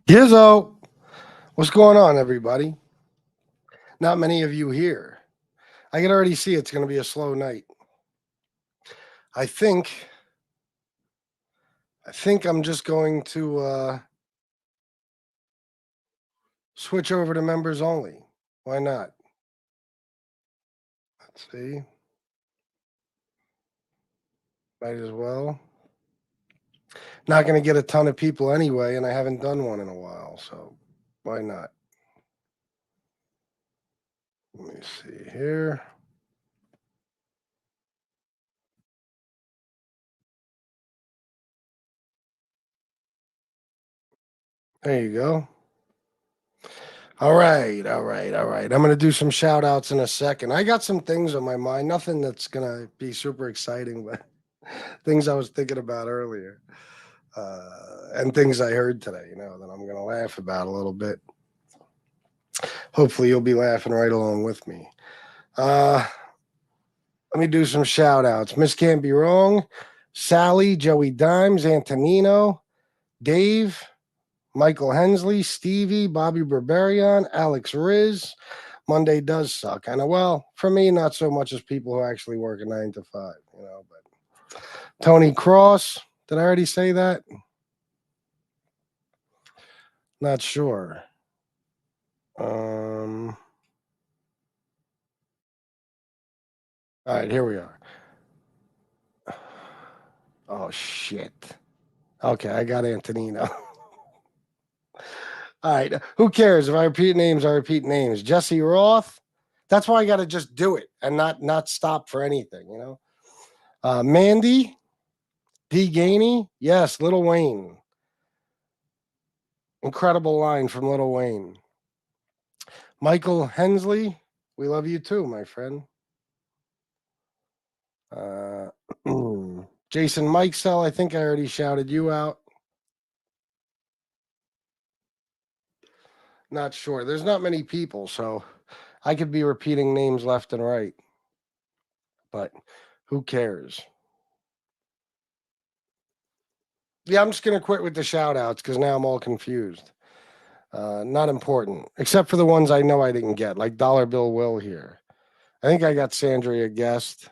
Gizzo, what's going on, everybody? Not many of you here. I can already see it's going to be a slow night. I think I'm just going to switch over to members only. Why not? Let's see. Might as well. Not going to get a ton of people anyway, and I haven't done one in a while, so why not? Let me see here. There you go. All right. I'm going to do some shout outs in a second. I got some things on my mind, nothing that's going to be super exciting, but things I was thinking about earlier. And things I heard today, that I'm going to laugh about a little bit. Hopefully, you'll be laughing right along with me. Let me do some shout outs. Miss Can't Be Wrong, Sally, Joey Dimes, Antonino, Dave, Michael Hensley, Stevie, Bobby Berberian, Alex Riz. Monday does suck. I know. Well, for me, not so much as people who actually work a 9 to 5, but Tony Cross, did I already say that? Not sure. All right, here we are. Oh shit. Okay, I got Antonino. All right, who cares if I repeat names? I repeat names. Jesse Roth. That's why I got to just do it and not stop for anything. Mandy, D. Gainey. Yes, Little Wayne. Incredible line from Little Wayne. Michael Hensley. We love you too, my friend. Jason Mikesell. I think I already shouted you out. Not sure. There's not many people, so I could be repeating names left and right. But who cares? Yeah, I'm just going to quit with the shout outs because now I'm all confused. Not important, except for the ones I know I didn't get, like Dollar Bill Will here. I think I got Sandria Guest.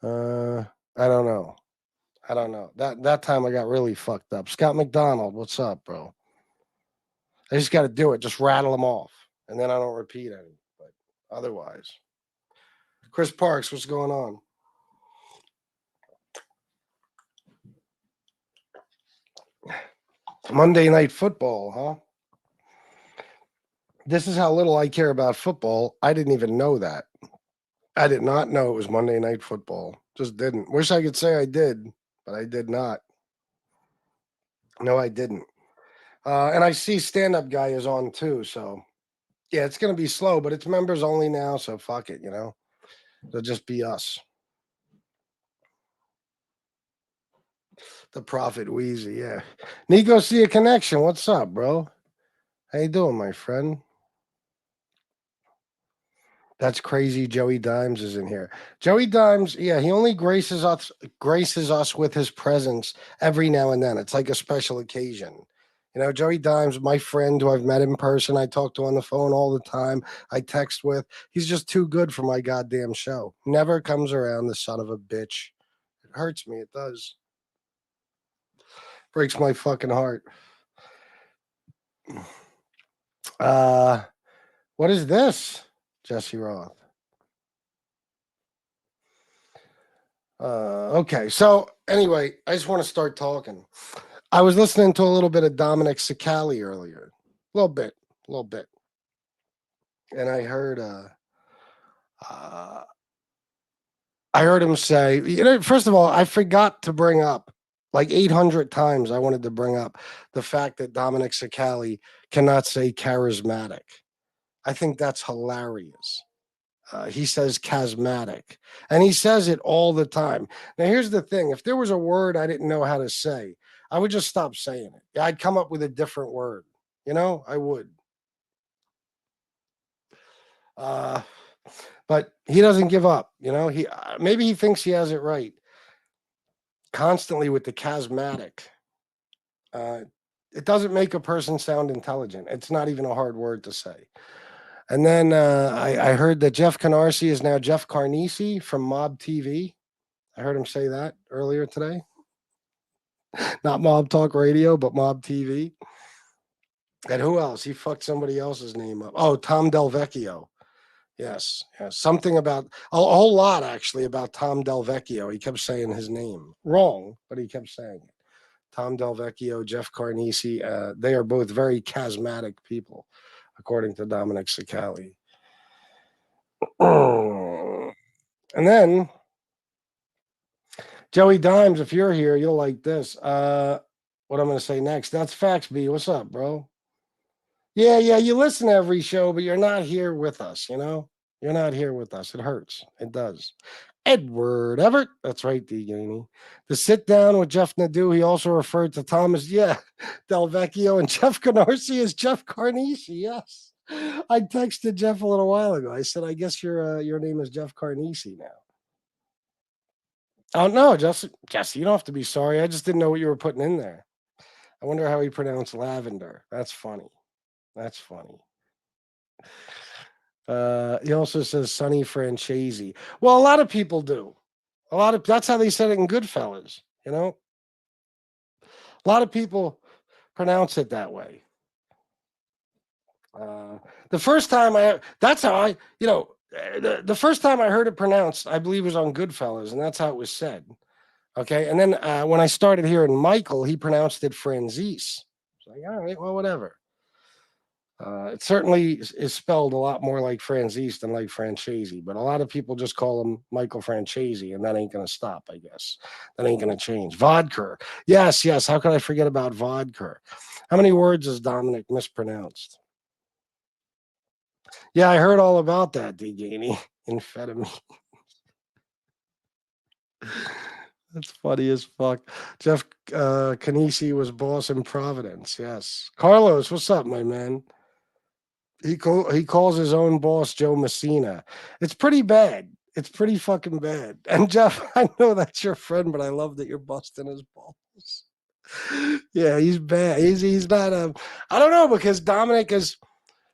I don't know. That time I got really fucked up. Scott McDonald, what's up, bro? I just got to do it. Just rattle them off, and then I don't repeat any. But otherwise, Chris Parks, what's going on? Monday Night Football, huh? This is how little I care about football. I didn't even know that. I did not know it was Monday Night Football. Just didn't. Wish I could say I did, but I did not. No, I didn't. And I see Stand Up Guy is on too. So, yeah, it's going to be slow, but it's members only now. So, fuck it, It'll just be us. The Prophet Wheezy, yeah. Nico, see a connection. What's up, bro? How you doing, my friend? That's crazy. Joey Dimes is in here. Joey Dimes, yeah, he only graces us with his presence every now and then. It's like a special occasion. Joey Dimes, my friend who I've met in person, I talk to on the phone all the time, I text with. He's just too good for my goddamn show. Never comes around, the son of a bitch. It hurts me. It does. Breaks my fucking heart. Uh, what is this? Jesse Roth. Okay. So anyway, I just want to start talking. I was listening to a little bit of Dominic Sicali earlier. A little bit. And I heard him say, first of all, I forgot to bring up like 800 times. I wanted to bring up the fact that Dominic Sicali cannot say charismatic. I think that's hilarious. He says charismatic, and he says it all the time. Now, here's the thing: if there was a word I didn't know how to say, I would just stop saying it. I'd come up with a different word. I would. Uh, but he doesn't give up. He maybe he thinks he has it right. Constantly with the charismatic. It doesn't make a person sound intelligent. It's not even a hard word to say. And then I heard that Jeff Canarsie is now Jeff Carnisi from Mob TV. I heard him say that earlier today. Not Mob Talk Radio, but Mob TV. And who else? He fucked somebody else's name up. Oh, Tom Delvecchio. Yes, yes. Something about a whole lot actually about Tom Delvecchio. He kept saying his name wrong, but he kept saying it. Tom Delvecchio, Jeff Carnisi. They are both very charismatic people, according to Dominic Cicali. And then Joey Dimes, if you're here, you'll like this. What I'm going to say next. That's Facts B. What's up, bro? Yeah, you listen to every show, but you're not here with us, you know? You're not here with us. It hurts. It does. Edward Everett. That's right, D. Gainey. The sit down with Jeff Nadeau, he also referred to Thomas, Delvecchio and Jeff Canarsie as Jeff Carnisi. Yes. I texted Jeff a little while ago. I said, I guess your name is Jeff Carnisi now. Oh, no, Jesse, you don't have to be sorry. I just didn't know what you were putting in there. I wonder how he pronounced lavender. That's funny. That's funny. He also says Sonny Franchese. Well, a lot of people do. That's how they said it in Goodfellas, you know? A lot of people pronounce it that way. The first time that's how the first time I heard it pronounced, I believe was on Goodfellas, and that's how it was said. Okay. And then when I started hearing Michael, he pronounced it Franzese. It's like, all right, well, whatever. It certainly is spelled a lot more like Franzese than like Franchese, but a lot of people just call him Michael Franchese, and that ain't going to stop, I guess. That ain't going to change. Vodka. Yes. How could I forget about vodka? How many words is Dominic mispronounced? Yeah, I heard all about that, D. Gainey. Amphetamine. That's funny as fuck. Jeff Canisi was boss in Providence. Yes. Carlos, what's up, my man? He calls his own boss Joe Messina. It's pretty bad. It's pretty fucking bad. And Jeff, I know that's your friend, but I love that you're busting his balls. Yeah, he's bad. He's not I don't know, because Dominic is.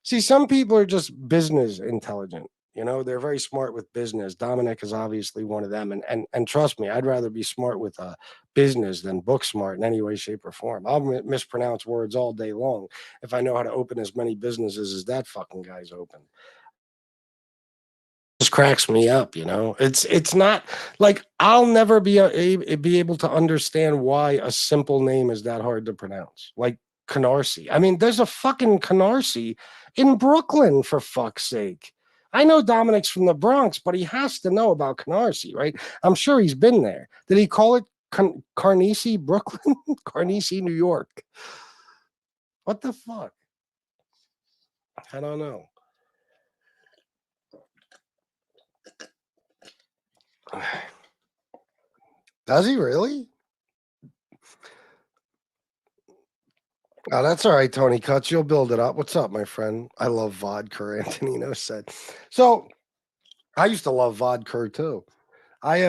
See, some people are just business intelligent. You know, they're very smart with business. Dominic is obviously one of them. And trust me, I'd rather be smart with business than book smart in any way, shape, or form. I'll mispronounce words all day long if I know how to open as many businesses as that fucking guy's open. Just cracks me up, you know. It's not like I'll never be able to understand why a simple name is that hard to pronounce. Like Canarsie. I mean, there's a fucking Canarsie in Brooklyn, for fuck's sake. I know Dominic's from the Bronx, but he has to know about Canarsie, right? I'm sure he's been there. Did he call it Carnegie, Brooklyn? Carnegie, New York? What the fuck? I don't know. Does he really? Oh, that's all right, Tony Cuts. You'll build it up. What's up, my friend? I love vodka, Antonino said. So I used to love vodka too. I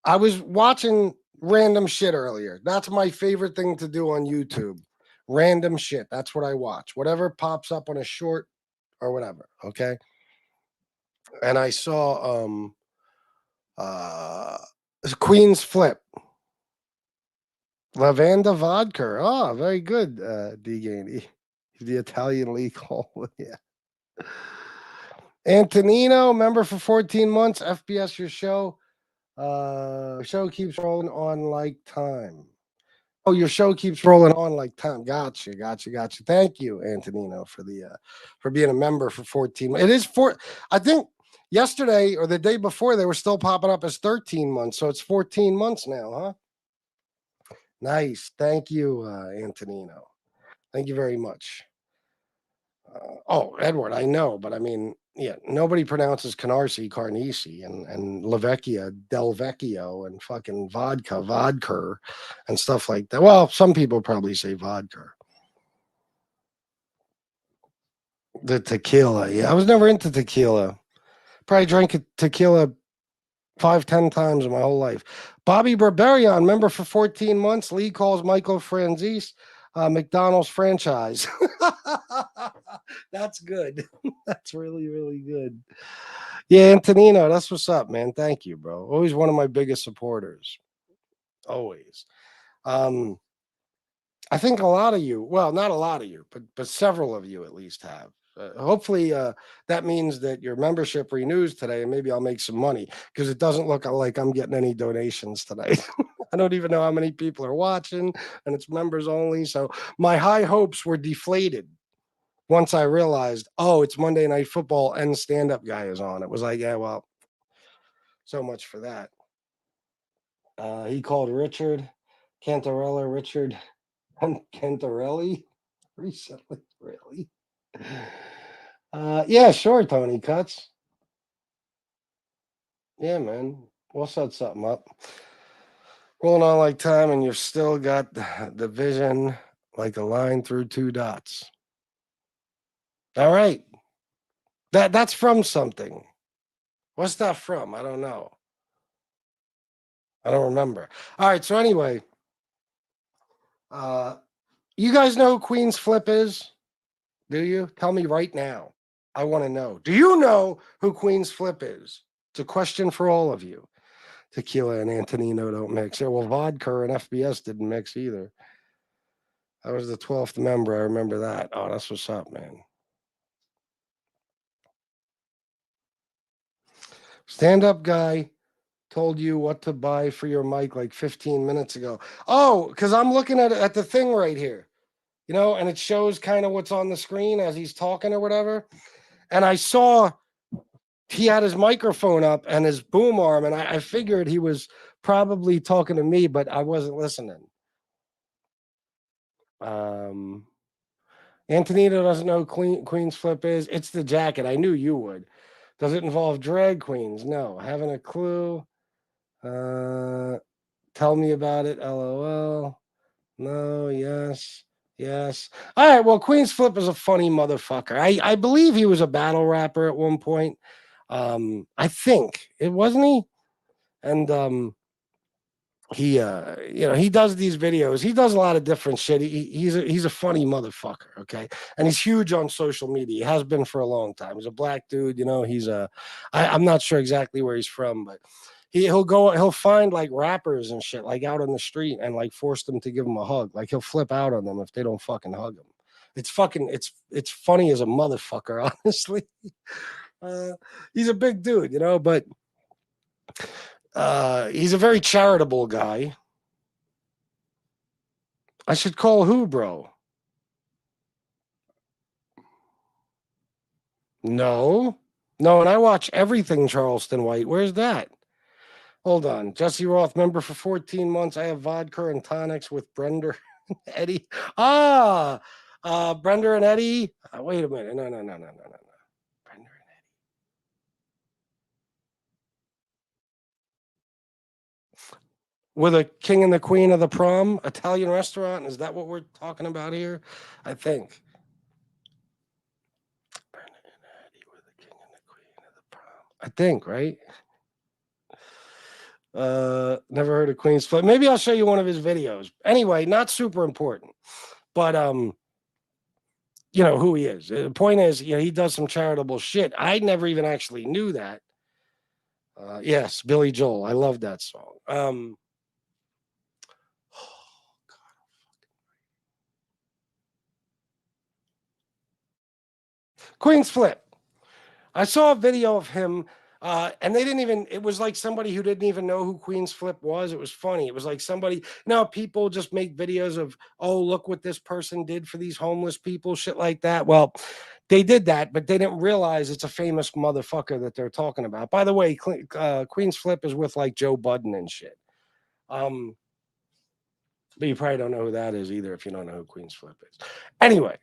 was watching random shit earlier. That's my favorite thing to do on YouTube. Random shit. That's what I watch. Whatever pops up on a short or whatever. Okay. And I saw uh Queen's Flip. Lavanda vodka. Oh, very good, D Gainey. The Italian league hall. Yeah. Antonino, member for 14 months. FBS your show. Show keeps rolling on like time. Oh, your show keeps rolling on like time. Gotcha. Thank you, Antonino, for being a member for 14 months. It is I think yesterday or the day before they were still popping up as 13 months. So it's 14 months now, huh? Nice. Thank you, Antonino. Thank you very much. Edward, I know, but I mean, yeah, nobody pronounces Canarsie, Carnisi, and Lavecchia, Delvecchio, and fucking vodka, and stuff like that. Well, some people probably say vodka. The tequila, yeah, I was never into tequila. Probably drank tequila 5-10 times in my whole life. Bobby Barbarian, member for 14 months. Lee calls Michael Franzese. McDonald's franchise. That's good. That's really, really good. Yeah, Antonino, that's what's up, man. Thank you, bro. Always one of my biggest supporters. Always. Um, I think a lot of you, well, not a lot of you, but several of you at least have. Hopefully, that means that your membership renews today, and maybe I'll make some money because it doesn't look like I'm getting any donations today. I don't even know how many people are watching, and it's members only. So my high hopes were deflated once I realized, oh, it's Monday Night Football and stand up guy is on. It was like, yeah, well, so much for that. He called Richard Cantarella, Richard Cantarelli recently. Really? Yeah, sure, Tony Cuts. Yeah, man. We'll set something up. Rolling on like time, and you've still got the vision like a line through two dots. All right. That's from something. What's that from? I don't know. I don't remember. All right. So anyway, uh, you guys know who Queen's Flip is? Do you? Tell me right now. I want to know. Do you know who Queen's Flip is? It's a question for all of you. Tequila and Antonino don't mix. Yeah, well, vodka and FBS didn't mix either. I was the 12th member. I remember that. Oh, that's what's up, man. Stand up guy told you what to buy for your mic like 15 minutes ago. Oh, because I'm looking at the thing right here, and it shows kind of what's on the screen as he's talking or whatever. And I saw he had his microphone up and his boom arm, and I figured he was probably talking to me, but I wasn't listening. Antonino doesn't know who Queen's Flip is. It's the jacket. I knew you would. Does it involve drag queens? No. Having a clue. Tell me about it. LOL. No. Yes. Yes. All right. Well, Queen's Flip is a funny motherfucker. I believe he was a battle rapper at one point. I think it wasn't he. And he does these videos. He does a lot of different shit. He's a funny motherfucker. Okay. And he's huge on social media. He has been for a long time. He's a black dude. I'm not sure exactly where he's from, but he'll find like rappers and shit like out on the street and like force them to give him a hug. Like he'll flip out on them if they don't fucking hug him. It's funny as a motherfucker, honestly. uh, he's a big dude, but he's a very charitable guy. I should call who, bro? No. No, and I watch everything Charleston White. Where's that? Hold on. Jesse Roth, member for 14 months. I have vodka and tonics with Brenda and Eddie. Brenda and Eddie. Wait a minute. No. Brenda and Eddie. With a king and the queen of the prom Italian restaurant. Is that what we're talking about here? I think. Brenda and Eddie with the king and the queen of the prom. I think, right? Never heard of Queen's Flip. Maybe I'll show you one of his videos. Anyway, not super important, but you know who he is. The point is, he does some charitable shit. I never even actually knew that. Yes, Billy Joel. I love that song. Queen's Flip. I saw a video of him, and they didn't even, it was like somebody who didn't even know who Queen's Flip was. It was funny. It was like somebody, people just make videos of, oh, look what this person did for these homeless people, shit like that. Well, they did that, but they didn't realize it's a famous motherfucker that they're talking about. By the way, Queen's Flip is with like Joe Budden and shit. But you probably don't know who that is either if you don't know who Queen's Flip is. Anyway,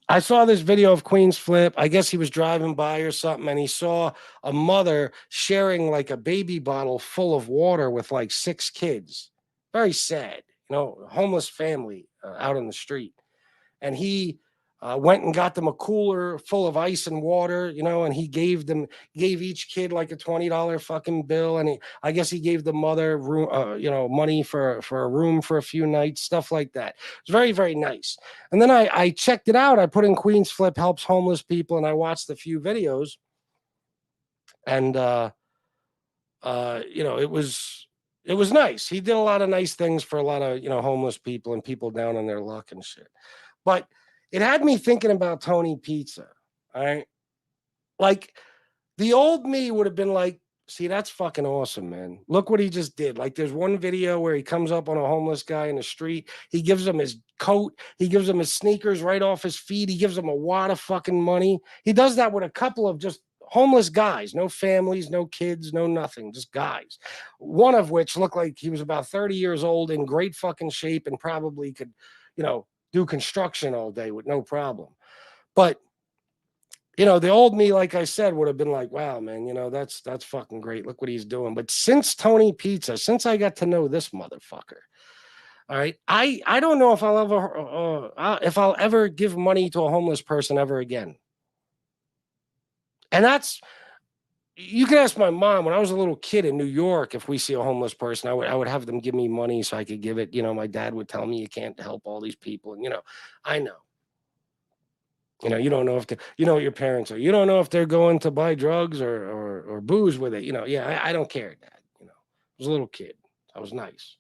I saw this video of Queen's Flip. I guess he was driving by or something, and he saw a mother sharing like a baby bottle full of water with like 6 kids. Very sad, homeless family out on the street. And he Went and got them a cooler full of ice and water, and he gave each kid like a $20 fucking bill, and I guess he gave the mother room, money for a room for a few nights, stuff like that. It's very, very nice. And then I checked it out. I put in Queens Flip helps homeless people, and I watched a few videos, and it was nice. He did a lot of nice things for a lot of homeless people and people down on their luck and shit. But it had me thinking about Tony Pizza. All right. Like the old me would have been like, see, that's fucking awesome, man. Look what he just did. Like there's one video where he comes up on a homeless guy in the street. He gives him his coat. He gives him his sneakers right off his feet. He gives him a wad of fucking money. He does that with a couple of just homeless guys, no families, no kids, no nothing, just guys. One of which looked like he was about 30 years old, in great fucking shape, and probably could, do construction all day with no problem. But the old me, like I said, would have been like, wow, man, that's fucking great. Look what he's doing. But since Tony Pizza, since I got to know this motherfucker, all right, I don't know if I'll ever give money to a homeless person ever again. And that's, you can ask my mom. When I was a little kid in New York, if we see a homeless person, I would have them give me money so I could give it. My dad would tell me you can't help all these people, and I know. You don't know if what your parents are. You don't know if they're going to buy drugs or booze with it. Yeah, I don't care, Dad. I was a little kid. I was nice.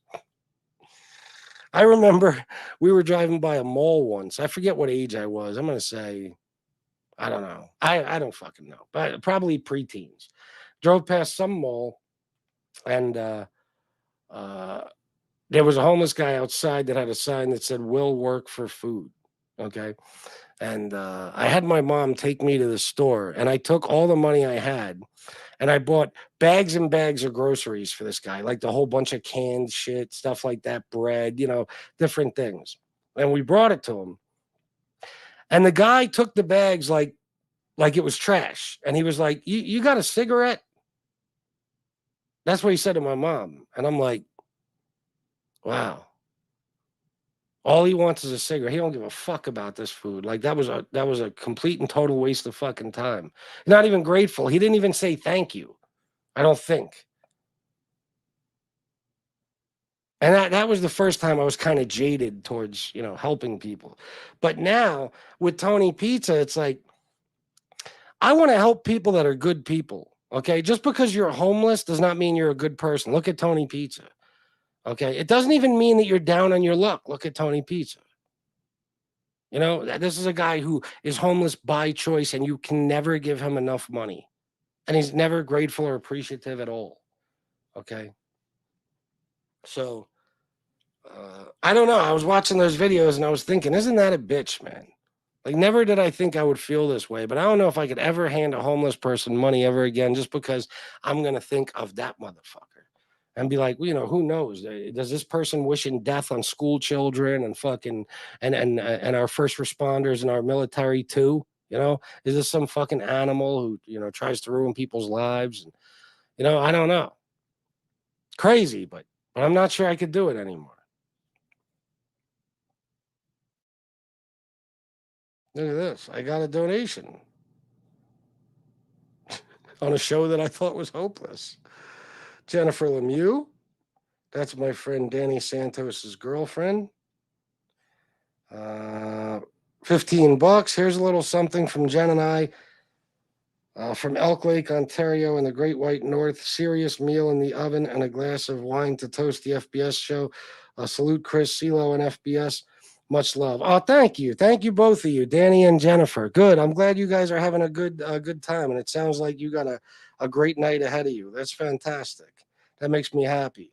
I remember we were driving by a mall once. I forget what age I was. I'm gonna say, I don't know. I don't fucking know, but probably preteens. Drove past some mall, and there was a homeless guy outside that had a sign that said "Will work for food." Okay. And I had my mom take me to the store, and I took all the money I had, and I bought bags and bags of groceries for this guy, like the whole bunch of canned shit, stuff like that, bread, different things. And we brought it to him. And the guy took the bags like it was trash. And he was like, you got a cigarette? That's what he said to my mom. And I'm like, wow. All he wants is a cigarette. He don't give a fuck about this food. Like that was a complete and total waste of fucking time. Not even grateful. He didn't even say thank you. I don't think. And that was the first time I was kind of jaded towards, helping people. But now with Tony Pizza, it's like I want to help people that are good people. Okay. Just because you're homeless does not mean you're a good person. Look at Tony Pizza. Okay. It doesn't even mean that you're down on your luck. Look at Tony Pizza. This is a guy who is homeless by choice, and you can never give him enough money. And he's never grateful or appreciative at all. Okay. So I don't know. I was watching those videos and I was thinking, isn't that a bitch, man? Like, never did I think I would feel this way, but I don't know if I could ever hand a homeless person money ever again, just because I'm going to think of that motherfucker and be like, well, who knows? Does this person wishing death on school children and fucking and our first responders and our military too? Is this some fucking animal who tries to ruin people's lives? And I don't know. Crazy, but I'm not sure I could do it anymore. Look at this. I got a donation on a show that I thought was hopeless. Jennifer Lemieux. That's my friend Danny Santos's girlfriend. 15 bucks. Here's a little something from Jen and I. From Elk Lake, Ontario, in the Great White North. Serious meal in the oven and a glass of wine to toast the FBS show. Salute Chris, CeeLo, and FBS. Much love. Oh, thank you. Thank you, both of you, Danny and Jennifer. Good. I'm glad you guys are having a good time. And it sounds like you got a great night ahead of you. That's fantastic. That makes me happy.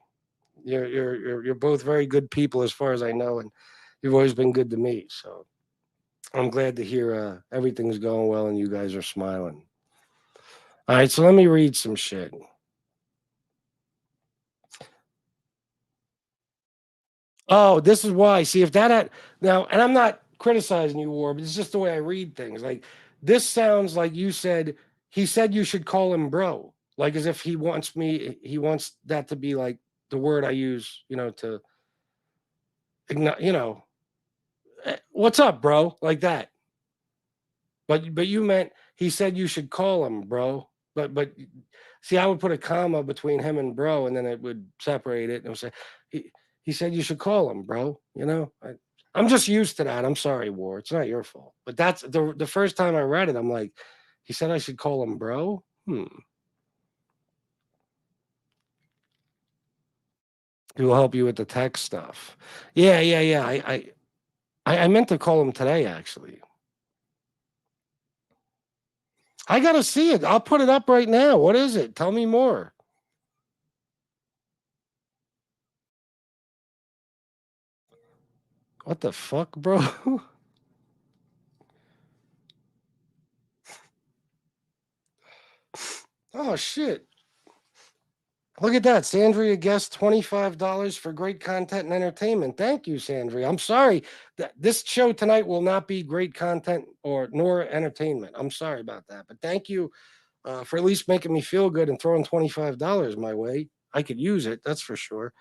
You're both very good people as far as I know. And you've always been good to me. So I'm glad to hear everything's going well and you guys are smiling. All right. So let me read some shit. Oh, this is why. See, if that had now, and I'm not criticizing you, War, but it's just the way I read things. Like this sounds like you said he said you should call him bro, like as if he wants that to be like the word I use, to what's up, bro, like that. But you meant he said you should call him, bro. But see, I would put a comma between him and bro, and then it would separate it. And it would say he said you should call him, bro. I'm just used to that. I'm sorry, War. It's not your fault. But that's the first time I read it. I'm like, he said I should call him, bro. He will help you with the tech stuff. Yeah, yeah, yeah. I meant to call him today, actually. I gotta see it. I'll put it up right now. What is it? Tell me more. What the fuck, bro? Oh shit. Look at that. Sandria guessed $25 for great content and entertainment. Thank you, Sandria. I'm sorry that this show tonight will not be great content or nor entertainment. I'm sorry about that. But thank you for at least making me feel good and throwing $25 my way. I could use it, that's for sure.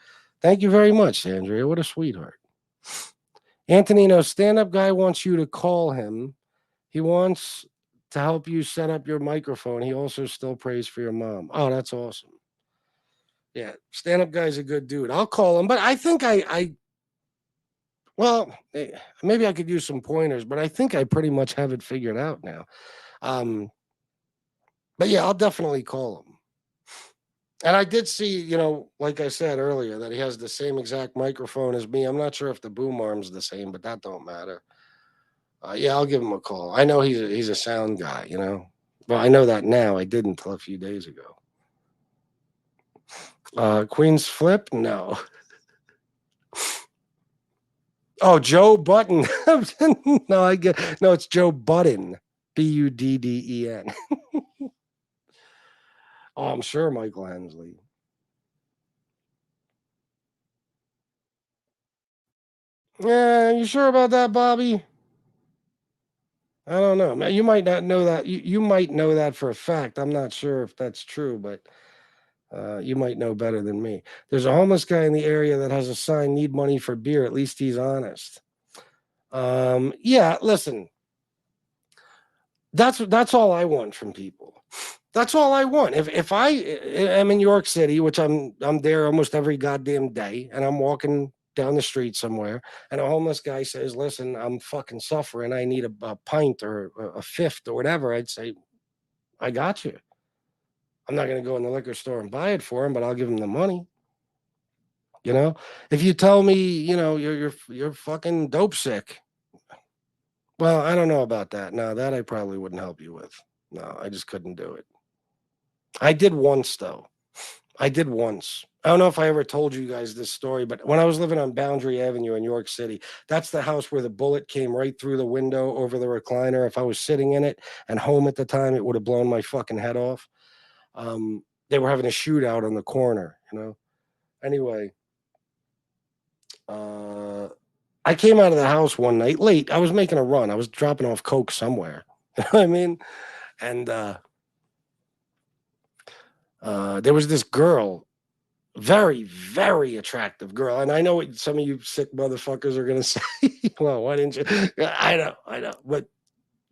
Thank you very much, Sandria. What a sweetheart. Antonino, stand-up guy wants you to call him. He wants to help you set up your microphone. He also still prays for your mom. Oh, that's awesome. Yeah, stand-up guy's a good dude. I'll call him, but I think well, maybe I could use some pointers, but I think I pretty much have it figured out now. But yeah, I'll definitely call him. And I did see, like I said earlier, that he has the same exact microphone as me. I'm not sure if the boom arm's the same, but that don't matter. Yeah, I'll give him a call. I know he's a sound guy, Well, I know that now. I didn't until a few days ago. Queen's Flip? No. Oh, Joe Button. No, it's Joe Budden. Budden. Oh, I'm sure Michael Hensley. Yeah, you sure about that, Bobby? I don't know, man. You might not know that. You might know that for a fact. I'm not sure if that's true, but you might know better than me. There's a homeless guy in the area that has a sign, "Need money for beer." At least he's honest. Yeah, listen. That's all I want from people. That's all I want. If I am in York City, which I'm there almost every goddamn day, and I'm walking down the street somewhere, and a homeless guy says, "Listen, I'm fucking suffering. I need a pint or a fifth or whatever," I'd say, "I got you. I'm not going to go in the liquor store and buy it for him, but I'll give him the money." If you tell me, you're fucking dope sick. Well, I don't know about that. No, that I probably wouldn't help you with. No, I just couldn't do it. I did once though. I did once. I don't know if I ever told you guys this story, but when I was living on Boundary Avenue in York City, that's the house where the bullet came right through the window over the recliner. If I was sitting in it and home at the time, it would have blown my fucking head off. They were having a shootout on the corner. Anyway, I came out of the house one night late. I was making a run. I was dropping off coke somewhere. You know what I mean? And there was this girl, very, very attractive girl. And I know what some of you sick motherfuckers are gonna say. Well, why didn't you? I know. But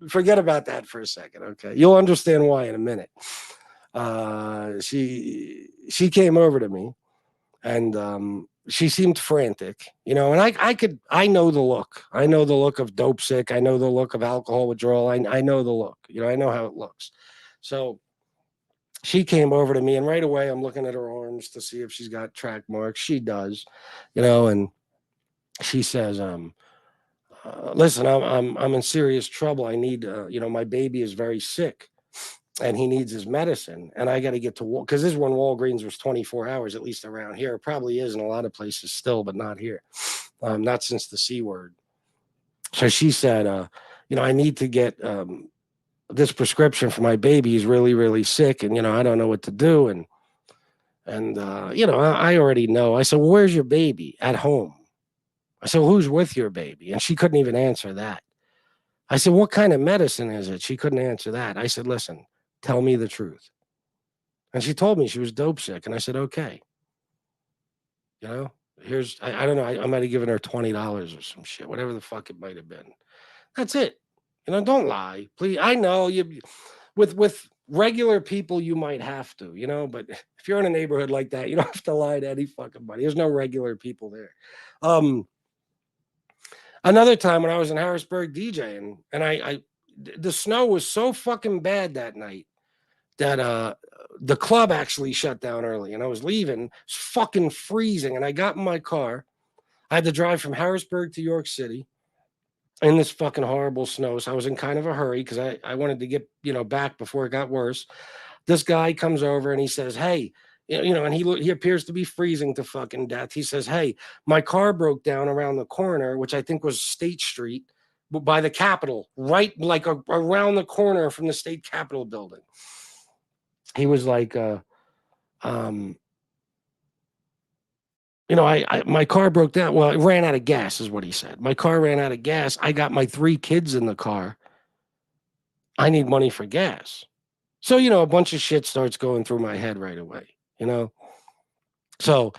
forget about that for a second, okay? You'll understand why in a minute. She came over to me and she seemed frantic, and I know the look. I know the look of dope sick. I know the look of alcohol withdrawal. I know the look. I know how it looks. So she came over to me, and right away I'm looking at her arms to see if she's got track marks. She does, and she says, listen, I'm in serious trouble. I need, my baby is very sick and he needs his medicine, and I got to get to work because this is when Walgreens was 24 hours, at least around here. It probably is in a lot of places still, but not here. Not since the C word. So she said, I need to get this prescription for my baby. He's really, really sick, and I don't know what to do. And I already know. I said, well, where's your baby? At home. I said, well, who's with your baby? And she couldn't even answer that. I said, what kind of medicine is it? She couldn't answer that. I said, listen, tell me the truth. And she told me she was dope sick. And I said, okay. Here's, I don't know. I might have given her $20 or some shit, whatever the fuck it might have been. That's it. Don't lie, please. I know you with regular people you might have to, but if you're in a neighborhood like that, you don't have to lie to any fucking body. There's no regular people there. Um, Another time when I was in Harrisburg DJing, and the snow was so fucking bad that night that the club actually shut down early, and I was leaving. It's fucking freezing, and I got in my car. I had to drive from Harrisburg to York City in this fucking horrible snow. So I was in kind of a hurry because I wanted to get back before it got worse. This guy comes over and he says, "Hey," and he appears to be freezing to fucking death. He says, "Hey, my car broke down around the corner, which I think was State Street, by the Capitol, right like around the corner from the state Capitol building." He was like, um, my car broke down. Well, it ran out of gas, is what he said. My car ran out of gas. I got my 3 kids in the car. I need money for gas. So, a bunch of shit starts going through my head right away. So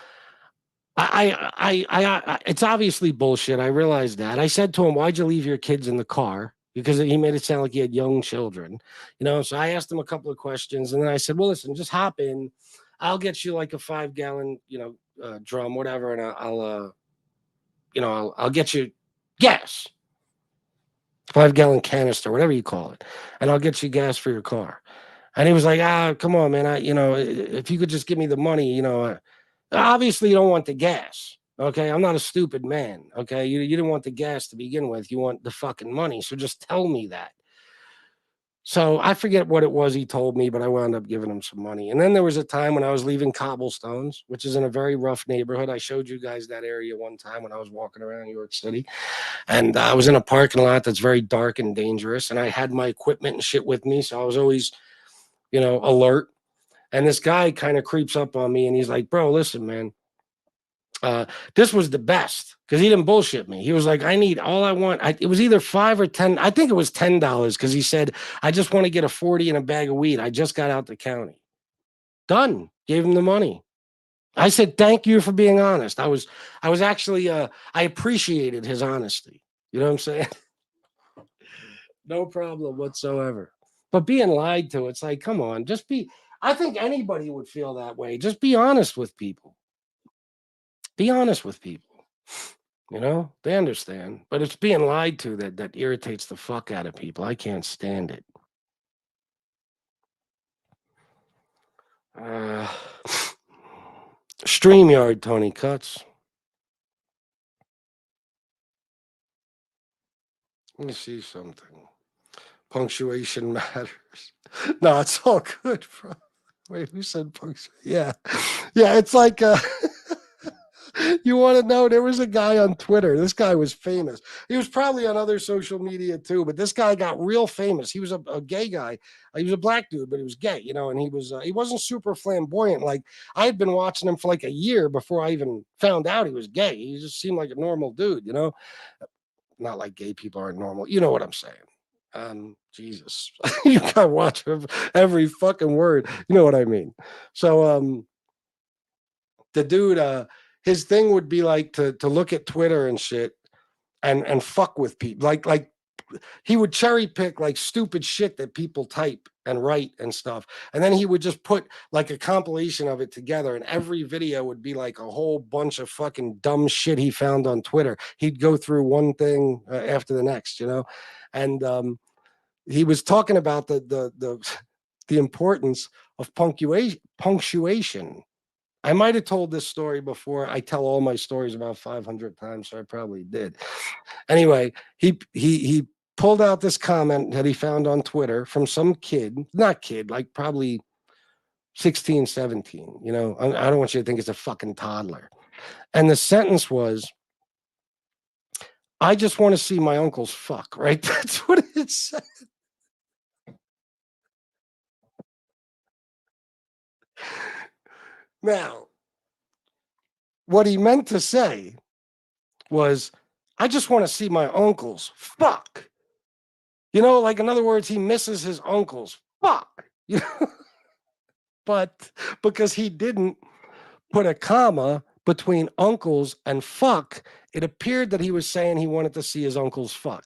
it's obviously bullshit. I realized that. I said to him, "Why'd you leave your kids in the car?" Because he made it sound like he had young children. So I asked him a couple of questions, and then I said, "Well, listen, just hop in. I'll get you like a 5-gallon, drum, whatever, and I'll get you gas, 5-gallon canister, whatever you call it, and I'll get you gas for your car." And he was like, come on, man. If you could just give me the money, obviously you don't want the gas. Okay. I'm not a stupid man. Okay. You didn't want the gas to begin with. You want the fucking money. So just tell me that. So I forget what it was he told me, but I wound up giving him some money. And then there was a time when I was leaving Cobblestones, which is in a very rough neighborhood. I showed you guys that area one time when I was walking around New York City. And I was in a parking lot that's very dark and dangerous. And I had my equipment and shit with me. So I was always, alert. And this guy kind of creeps up on me and he's like, "Bro, listen, man. This was the best," because he didn't bullshit me. He was like, "I need all I want." It was either 5 or 10. I think it was $10 because he said, "I just want to get a 40 and a bag of weed. I just got out the county." Done. Gave him the money. I said, "Thank you for being honest." I was actually, I appreciated his honesty. You know what I'm saying? No problem whatsoever. But being lied to, it's like, come on, just be. I think anybody would feel that way. Just be honest with people. Be honest with people. They understand. But it's being lied to that irritates the fuck out of people. I can't stand it. Uh, StreamYard, Tony Cuts. Let me see something. Punctuation matters. No, it's all good, bro. Wait, who said punctuation? Yeah. Yeah, it's like you want to know, there was a guy on Twitter. This guy was famous. He was probably on other social media too, but this guy got real famous. He was a gay guy. He was a black dude, but he was gay, and he wasn't super flamboyant. Like, I had been watching him for like a year before I even found out he was gay. He just seemed like a normal dude. Not like gay people aren't normal. You know what I'm saying? Jesus, you gotta watch every fucking word. You know what I mean? So, the dude, his thing would be like to look at Twitter and shit and fuck with people. Like he would cherry pick like stupid shit that people type and write and stuff. And then he would just put like a compilation of it together. And every video would be like a whole bunch of fucking dumb shit he found on Twitter. He'd go through one thing after the next. And he was talking about the importance of punctuation. I might have told this story before. I tell all my stories about 500 times, so I probably did. Anyway, he pulled out this comment that he found on Twitter from some kid, not kid, like probably 16, 17. I don't want you to think it's a fucking toddler. And the sentence was, "I just want to see my uncle's fuck," right? That's what it said. Now, what he meant to say was, "I just want to see my uncle's fuck." Like, in other words, he misses his uncle's fuck. But because he didn't put a comma between uncles and fuck, it appeared that he was saying he wanted to see his uncle's fuck.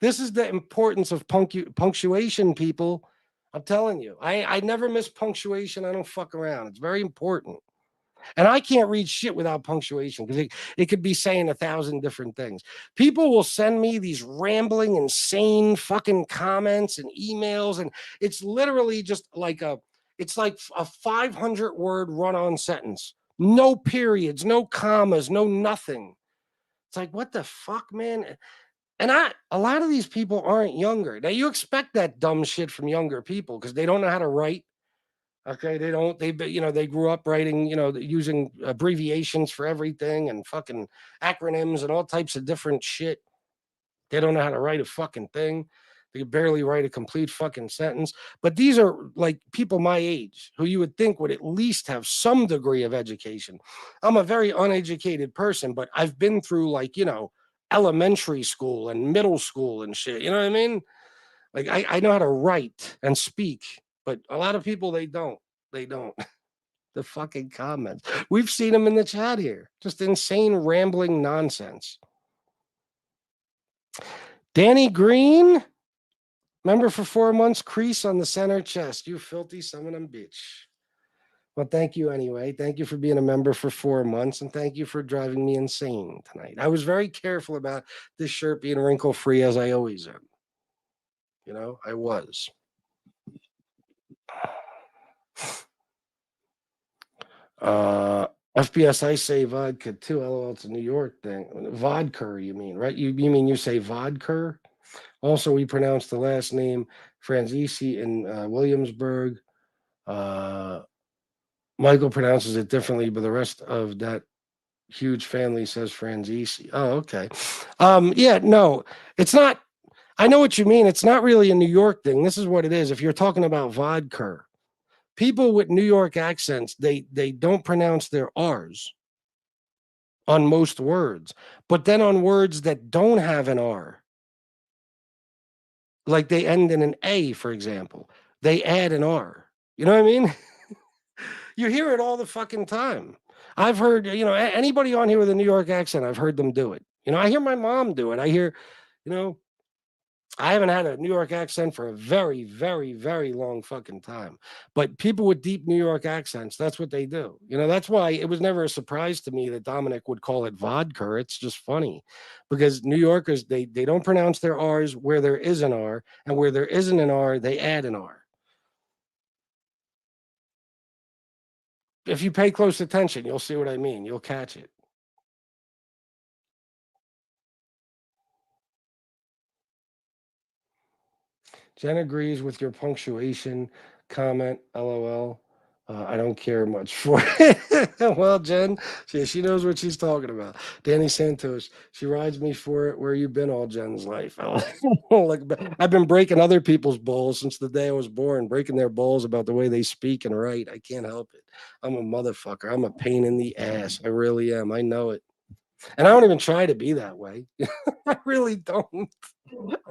This is the importance of punctuation, people. I'm telling you, I never miss punctuation. I don't fuck around. It's very important. And I can't read shit without punctuation because it could be saying 1,000 different things. People will send me these rambling, insane fucking comments and emails, and it's literally just like it's like a 500 word run on sentence. No periods, no commas, no nothing. It's like, what the fuck, man? And a lot of these people aren't younger. Now you expect that dumb shit from younger people because they don't know how to write. Okay, they don't. They grew up writing, using abbreviations for everything and fucking acronyms and all types of different shit. They don't know how to write a fucking thing. They can barely write a complete fucking sentence. But these are like people my age who you would think would at least have some degree of education. I'm a very uneducated person, but I've been through like, elementary school and middle school and shit. You know what I mean? Like I know how to write and speak, but a lot of people they don't. They don't. The fucking comments. We've seen them in the chat here. Just insane rambling nonsense. Danny Green, member for 4 months, crease on the center chest. You filthy son of a bitch. Well, thank you anyway. Thank you for being a member for 4 months, and thank you for driving me insane tonight. I was very careful about this shirt being wrinkle free, as I always am. I was. FBS, I say vodka too. LOL, it's a New York thing. Vodka, you mean, right? You mean you say vodka? Also, we pronounce the last name Franzisi in Williamsburg. Michael pronounces it differently, but the rest of that huge family says Franzisi. Oh, okay. Yeah, no, it's not. I know what you mean. It's not really a New York thing. This is what it is. If you're talking about vodka, people with New York accents, they don't pronounce their R's on most words, but then on words that don't have an R, like they end in an A, for example, they add an R. You know what I mean? You hear it all the fucking time. I've heard, anybody on here with a New York accent, I've heard them do it. I hear my mom do it. I hear, I haven't had a New York accent for a very, very, very long fucking time. But people with deep New York accents, that's what they do. That's why it was never a surprise to me that Dominic would call it vodka. It's just funny because New Yorkers, they don't pronounce their R's where there is an R, and where there isn't an R, they add an R. If you pay close attention, you'll see what I mean. You'll catch it. Jen agrees with your punctuation comment. LOL. I don't care much for it. Well, Jen, she knows what she's talking about. Danny Santos, she rides me for it. Where you been all Jen's life? Like, I've been breaking other people's balls since the day I was born, breaking their balls about the way they speak and write. I can't help it. I'm a motherfucker. I'm a pain in the ass. I really am. I know it. And I don't even try to be that way. I really don't.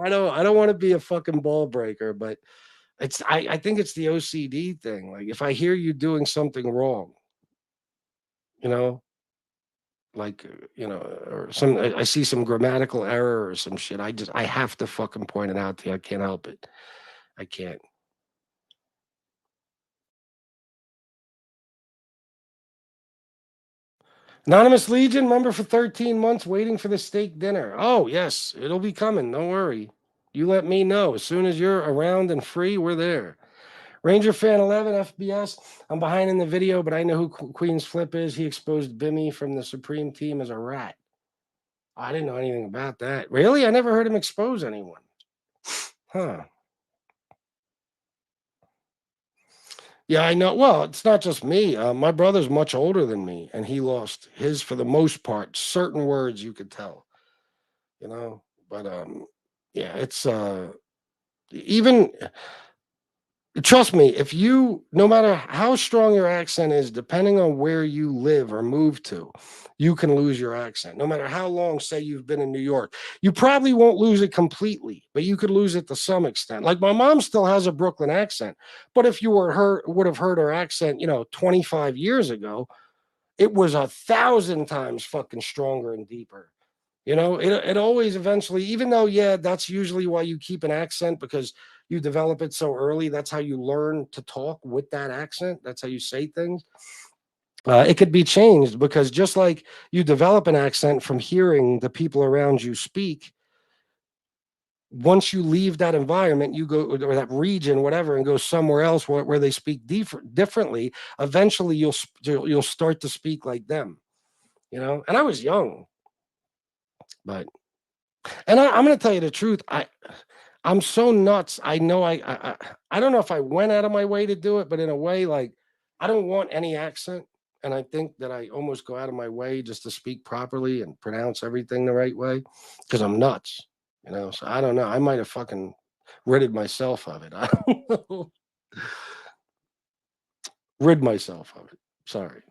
I don't want to be a fucking ball breaker, but I think it's the OCD thing. Like if I hear you doing something wrong, you know, or I see some grammatical error or some shit. I have to fucking point it out to you. I can't help it. I can't. Anonymous Legion, member for 13 months, waiting for the steak dinner. Oh, yes, it'll be coming. Don't worry. You let me know. As soon as you're around and free, we're there. Ranger Fan 11, FBS. I'm behind in the video, but I know who Queen's Flip is. He exposed Bimmy from the Supreme Team as a rat. I didn't know anything about that. Really? I never heard him expose anyone. Huh. Yeah, I know. Well, it's not just me. My brother's much older than me, and he lost his, for the most part, certain words you could tell, But yeah, it's even trust me, if you, no matter how strong your accent is, depending on where you live or move to, you can lose your accent. No matter how long, say you've been in New York, you probably won't lose it completely, but you could lose it to some extent. Like my mom still has a Brooklyn accent, but if you would have heard her accent, 25 years ago, it was 1,000 times fucking stronger and deeper. You know, it always eventually, even though, yeah, that's usually why you keep an accent because you develop it so early. That's how you learn to talk with that accent. That's how you say things. It could be changed because just like you develop an accent from hearing the people around you speak, once you leave that environment, you go or that region, whatever, and go somewhere else where they speak differently. Eventually, you'll start to speak like them. You know, and I was young, but and I'm going to tell you the truth. I'm so nuts. I know I don't know if I went out of my way to do it, but in a way, like I don't want any accent. And I think that I almost go out of my way just to speak properly and pronounce everything the right way because I'm nuts, you know. So I don't know. I might have fucking ridded myself of it. I don't know. Rid myself of it. Sorry.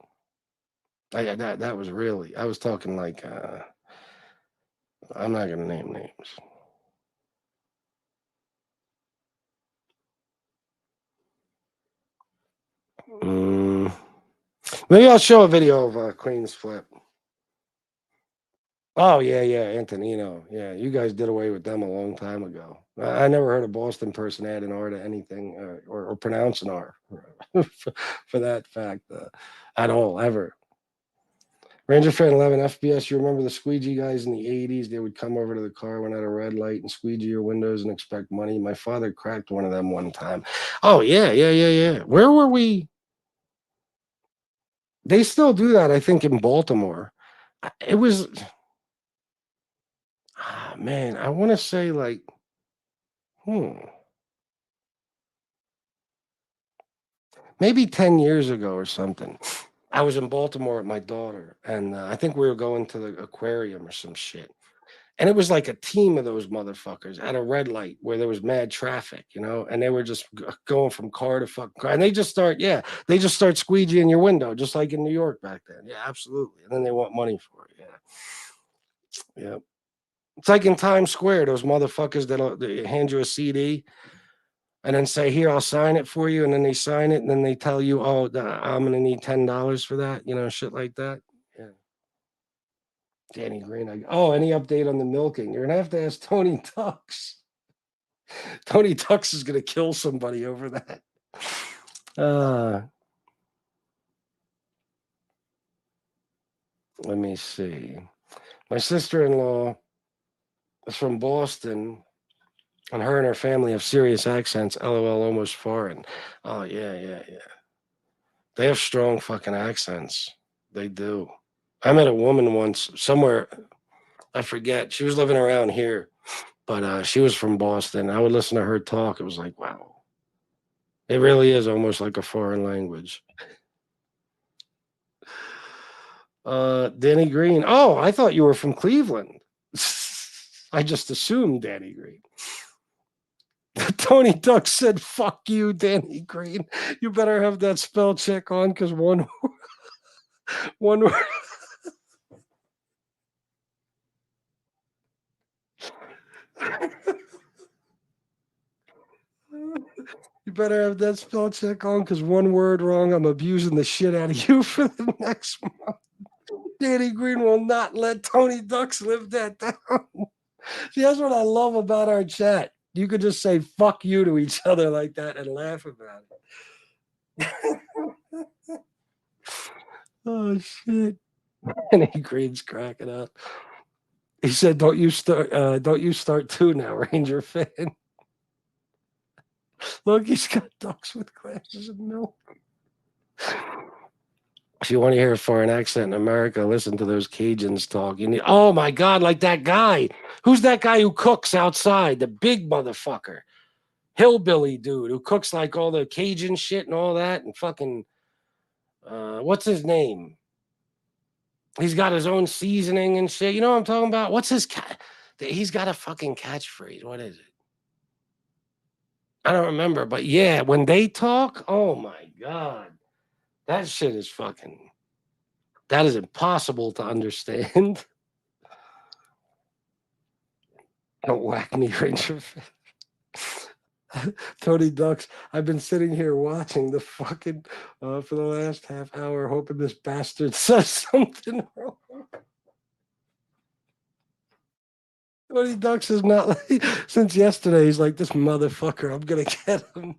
That was really. I was talking like I'm not gonna name names. Mm, maybe I'll show a video of Queen's Flip. Oh yeah, yeah, Antonino. Yeah, you guys did away with them a long time ago. I never heard a Boston person add an R to anything or pronounce an R for that fact at all ever. Ranger Fan 11 FBS. You remember the squeegee guys in the 80s? They would come over to the car when at a red light and squeegee your windows and expect money. My father cracked one of them one time. Oh yeah, yeah, yeah, yeah. Where were we? They still do that, I think, in Baltimore. It was man, I want to say like hmm. Maybe 10 years ago or something. I was in Baltimore with my daughter, and I think we were going to the aquarium or some shit. And it was like a team of those motherfuckers at a red light where there was mad traffic, you know, and they were just going from car to fucking car. And they just start, yeah, they just start squeegeeing your window, just like in New York back then. Yeah, absolutely. And then they want money for it. Yeah. Yeah. It's like in Times Square, those motherfuckers that'll they hand you a CD and then say, "Here, I'll sign it for you," and then they sign it, and then they tell you, "Oh, I'm gonna need $10 for that," you know, shit like that. Yeah, Danny Green. Oh, any update on the milking? You're gonna have to ask Tony Tux. Tony Tux is gonna kill somebody over that. Uh, let me see. My sister-in-law is from Boston, and her and her family have serious accents. LOL, almost foreign. Oh yeah, yeah, yeah. They have strong fucking accents. They do. I met a woman once somewhere. I forget. She was living around here, but she was from Boston. I would listen to her talk. It was like, wow, it really is almost like a foreign language. Danny Green. Oh, I thought you were from Cleveland. I just assumed Danny Green. Tony Duck said, "Fuck you, Danny Green. You better have that spell check on because one you better have that spell check on because one word wrong, I'm abusing the shit out of you for the next month." Danny Green will not let Tony Ducks live that down. See, that's what I love about our chat. You could just say "fuck you" to each other like that and laugh about it. Oh shit! Danny Green's cracking up. He said, "Don't you start? Don't you start too now, Ranger fan." Look, he's got ducks with glasses of milk. If you want to hear a foreign accent in America, listen to those Cajuns talk. You need, oh my God, like that guy. Who's that guy who cooks outside? The big motherfucker. Hillbilly dude who cooks like all the Cajun shit and all that and fucking, what's his name? He's got his own seasoning and shit. You know what I'm talking about? What's his cat? He's got a fucking catchphrase. What is it? I don't remember, but yeah, when they talk, oh my God, that shit is fucking, that is impossible to understand. Don't whack me, Ranger. Tony Ducks. I've been sitting here watching the fucking for the last half hour, hoping this bastard says something wrong. Tony Ducks is not like, since yesterday, he's like, this motherfucker, I'm going to get him.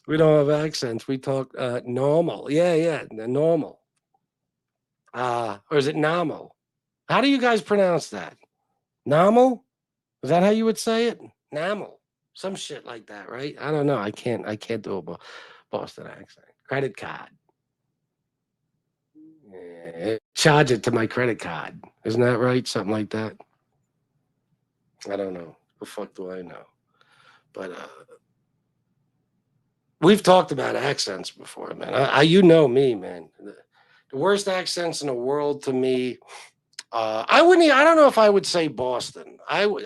We don't have accents. We talk normal. Yeah, yeah, normal. Or is it normal? How do you guys pronounce that? Normal? Is that how you would say it? Normal. Some shit like that, right? I don't know. I can't do a Boston accent. Credit card. Yeah. Charge it to my credit card. Isn't that right? Something like that. I don't know. The fuck do I know? But we've talked about accents before, man. You know me, man. The worst accents in the world to me. I wouldn't. I don't know if I would say Boston. I would.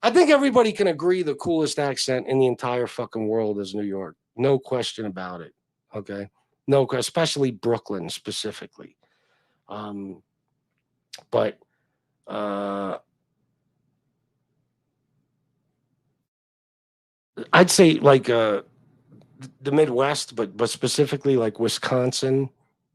I think everybody can agree the coolest accent in the entire fucking world is New York. No question about it. Okay. No, especially Brooklyn specifically. Um, but uh, I'd say like the Midwest, but specifically like Wisconsin,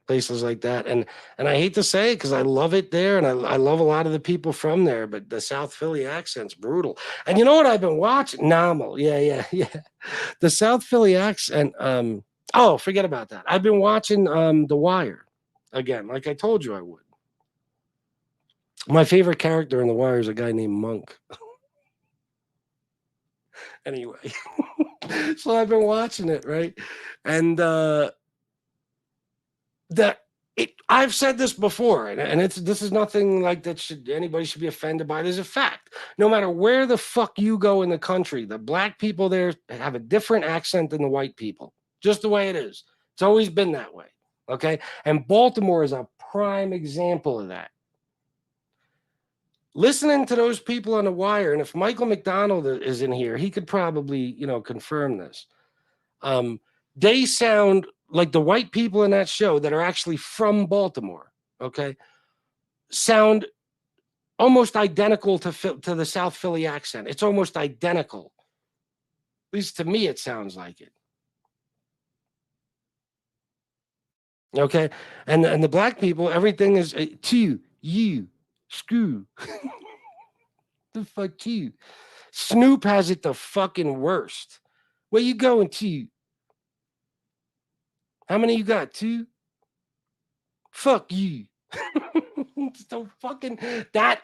places like that. And I hate to say it because I love it there, and I love a lot of the people from there. But the South Philly accent's brutal. And you know what I've been watching? Normal, yeah, yeah, yeah. The South Philly accent. Oh, forget about that. I've been watching The Wire again, like I told you I would. My favorite character in The Wire is a guy named Monk. Anyway, so I've been watching it, right? And that I've said this before, and it's this is nothing like that should anybody should be offended by. There's a fact. No matter where the fuck you go in the country, the black people there have a different accent than the white people. Just the way it is. It's always been that way. Okay. And Baltimore is a prime example of that. Listening to those people on the wire, and if Michael McDonald is in here, he could probably, confirm this. Um, they sound like the white people in that show that are actually from Baltimore, okay, sound almost identical to the South Philly accent. It's almost identical. At least to me, it sounds like it. Okay, and the black people, everything is to you, screw the fuck you. Snoop has it the fucking worst. Where you going to? How many you got? Two? Fuck you. So fucking that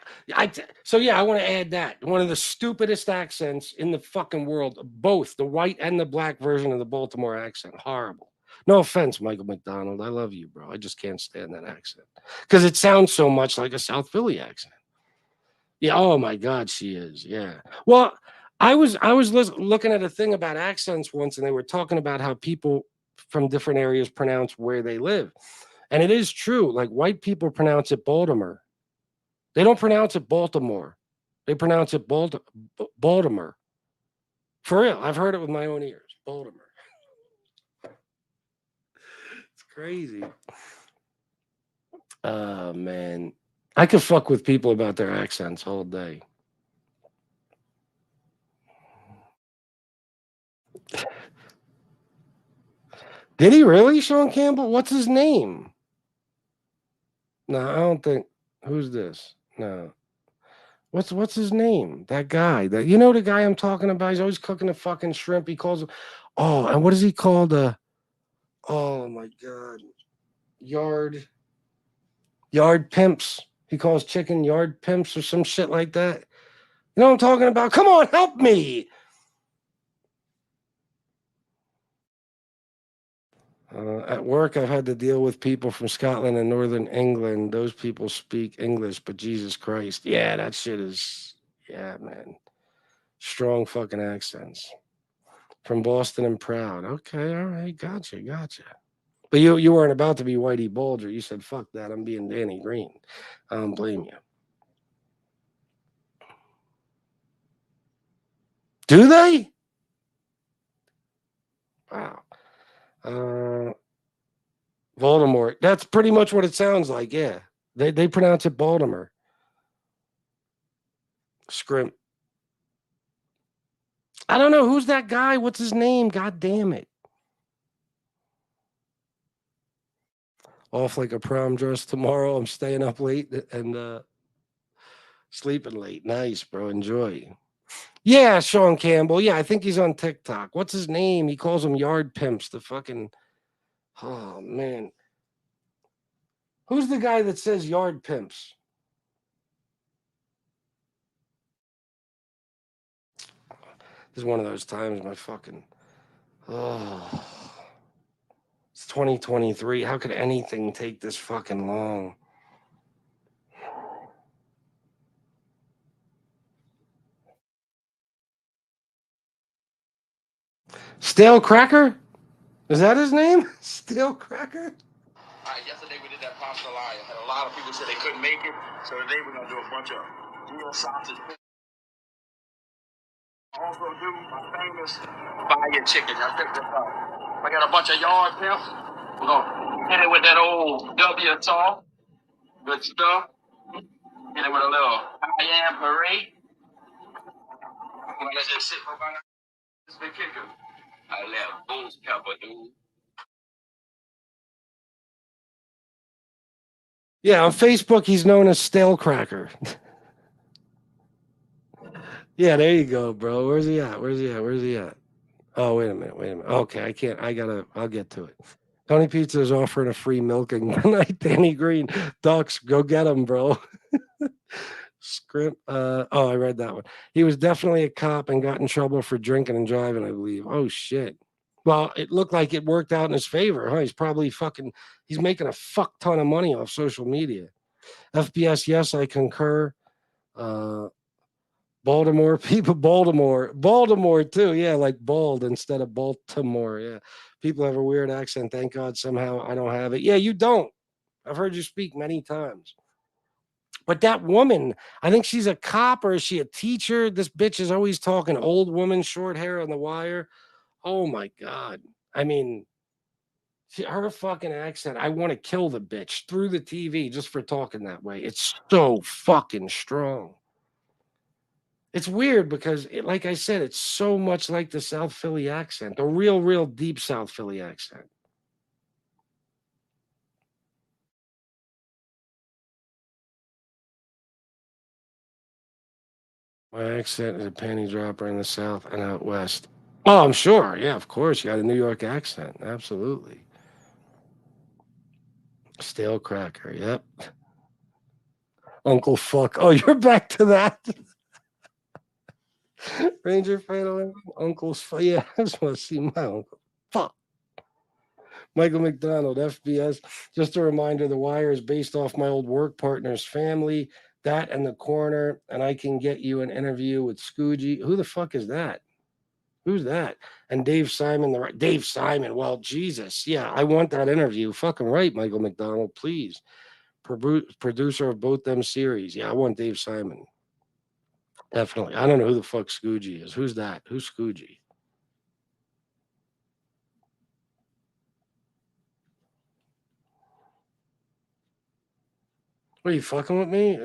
so yeah, I want to add that. One of the stupidest accents in the fucking world, both the white and the black version of the Baltimore accent. Horrible. No offense, Michael McDonald. I love you, bro. I just can't stand that accent. Because it sounds so much like a South Philly accent. Yeah, oh my God, she is. Yeah. Well, I was looking at a thing about accents once, and they were talking about how people from different areas pronounce where they live. And it is true. Like white people pronounce it Baltimore. They don't pronounce it Baltimore. They pronounce it Baltimore. For real. I've heard it with my own ears. Baltimore. It's crazy. Oh man. I could fuck with people about their accents all day. Did he really, Sean Campbell? What's his name? No, I don't think. Who's this? No. What's his name? That guy. That the guy I'm talking about. He's always cooking the fucking shrimp. He calls. Oh, and what is he called? Oh my God. Yard yard pimps. He calls chicken yard pimps or some shit like that. You know what I'm talking about? Come on, help me. At work, I've had to deal with people from Scotland and Northern England. Those people speak English, but Jesus Christ. Yeah, that shit is, yeah, man. Strong fucking accents. From Boston and proud. Okay, all right. Gotcha, gotcha. But you weren't about to be Whitey Bulger. You said, fuck that. I'm being Danny Green. I don't blame you. Do they? Wow. Uh, Baltimore. That's pretty much what it sounds like. Yeah. They pronounce it Baltimore. Scrimp. I don't know who's that guy. What's his name? God damn it. Off like a prom dress tomorrow. I'm staying up late and Sleeping late. Nice, bro. Enjoy. Yeah, Sean Campbell. Yeah, I think he's on TikTok. What's his name? He calls them yard pimps. The fucking. Oh, man. Who's the guy that says yard pimps? This is one of those times my fucking. Oh. It's 2023. How could anything take this fucking long? Stale Cracker? Is that his name? Stale Cracker? All right, yesterday we did that pasta line. Had a lot of people said they couldn't make it, so today we're gonna do a bunch of real sausage. Also do my famous fire chicken. Now check this out. I got a bunch of yard pimps. We're gonna hit it with that old W sauce. Good stuff. Hit it with a little cayenne puree. I'm gonna just sit for about this big kicker. I love ghost pepper, dude. Yeah, on Facebook he's known as Stale Cracker. Yeah, there you go, bro. Where's he at? Where's he at? Where's he at? Oh, wait a minute. Wait a minute. Okay, I can't. I'll get to it. Tony Pizza is offering a free milking tonight. Danny Green. Ducks, go get him, bro. Script. Oh, I read that one. He was definitely a cop and got in trouble for drinking and driving, I believe. Oh, shit. Well, it looked like it worked out in his favor, huh? He's making a fuck ton of money off social media. FBS, yes, I concur. Uh, Baltimore people, Baltimore too. Yeah, like bald instead of Baltimore. Yeah, people have a weird accent. Thank God somehow I don't have it. Yeah, you don't. I've heard you speak many times. But that woman, I think she's a cop or is she a teacher? This bitch is always talking old woman, short hair on the wire. Oh my God. I mean, her fucking accent. I want to kill the bitch through the TV just for talking that way. It's so fucking strong. It's weird because, like I said, it's so much like the South Philly accent, a real deep South Philly accent. My accent is a panty dropper in the South and out West. Oh, I'm sure. Yeah, of course. You got a New York accent. Absolutely. Stale cracker. Yep. Uncle Fuck. Oh, you're back to that. Ranger Fatal. Uncle's. Yeah, I just want to see my uncle. Fuck. Michael McDonald, FBS. Just a reminder The Wire is based off my old work partner's family, that and the coroner, and I can get you an interview with Scoogie. Who the fuck is that? Who's that? And Dave Simon, Dave Simon. Well, Jesus. Yeah, I want that interview. Fucking right, Michael McDonald, please. Producer of both them series. Yeah, I want Dave Simon. Definitely. I don't know who the fuck Scoogie is. Who's that? Who's Scoogie? What are you fucking with me?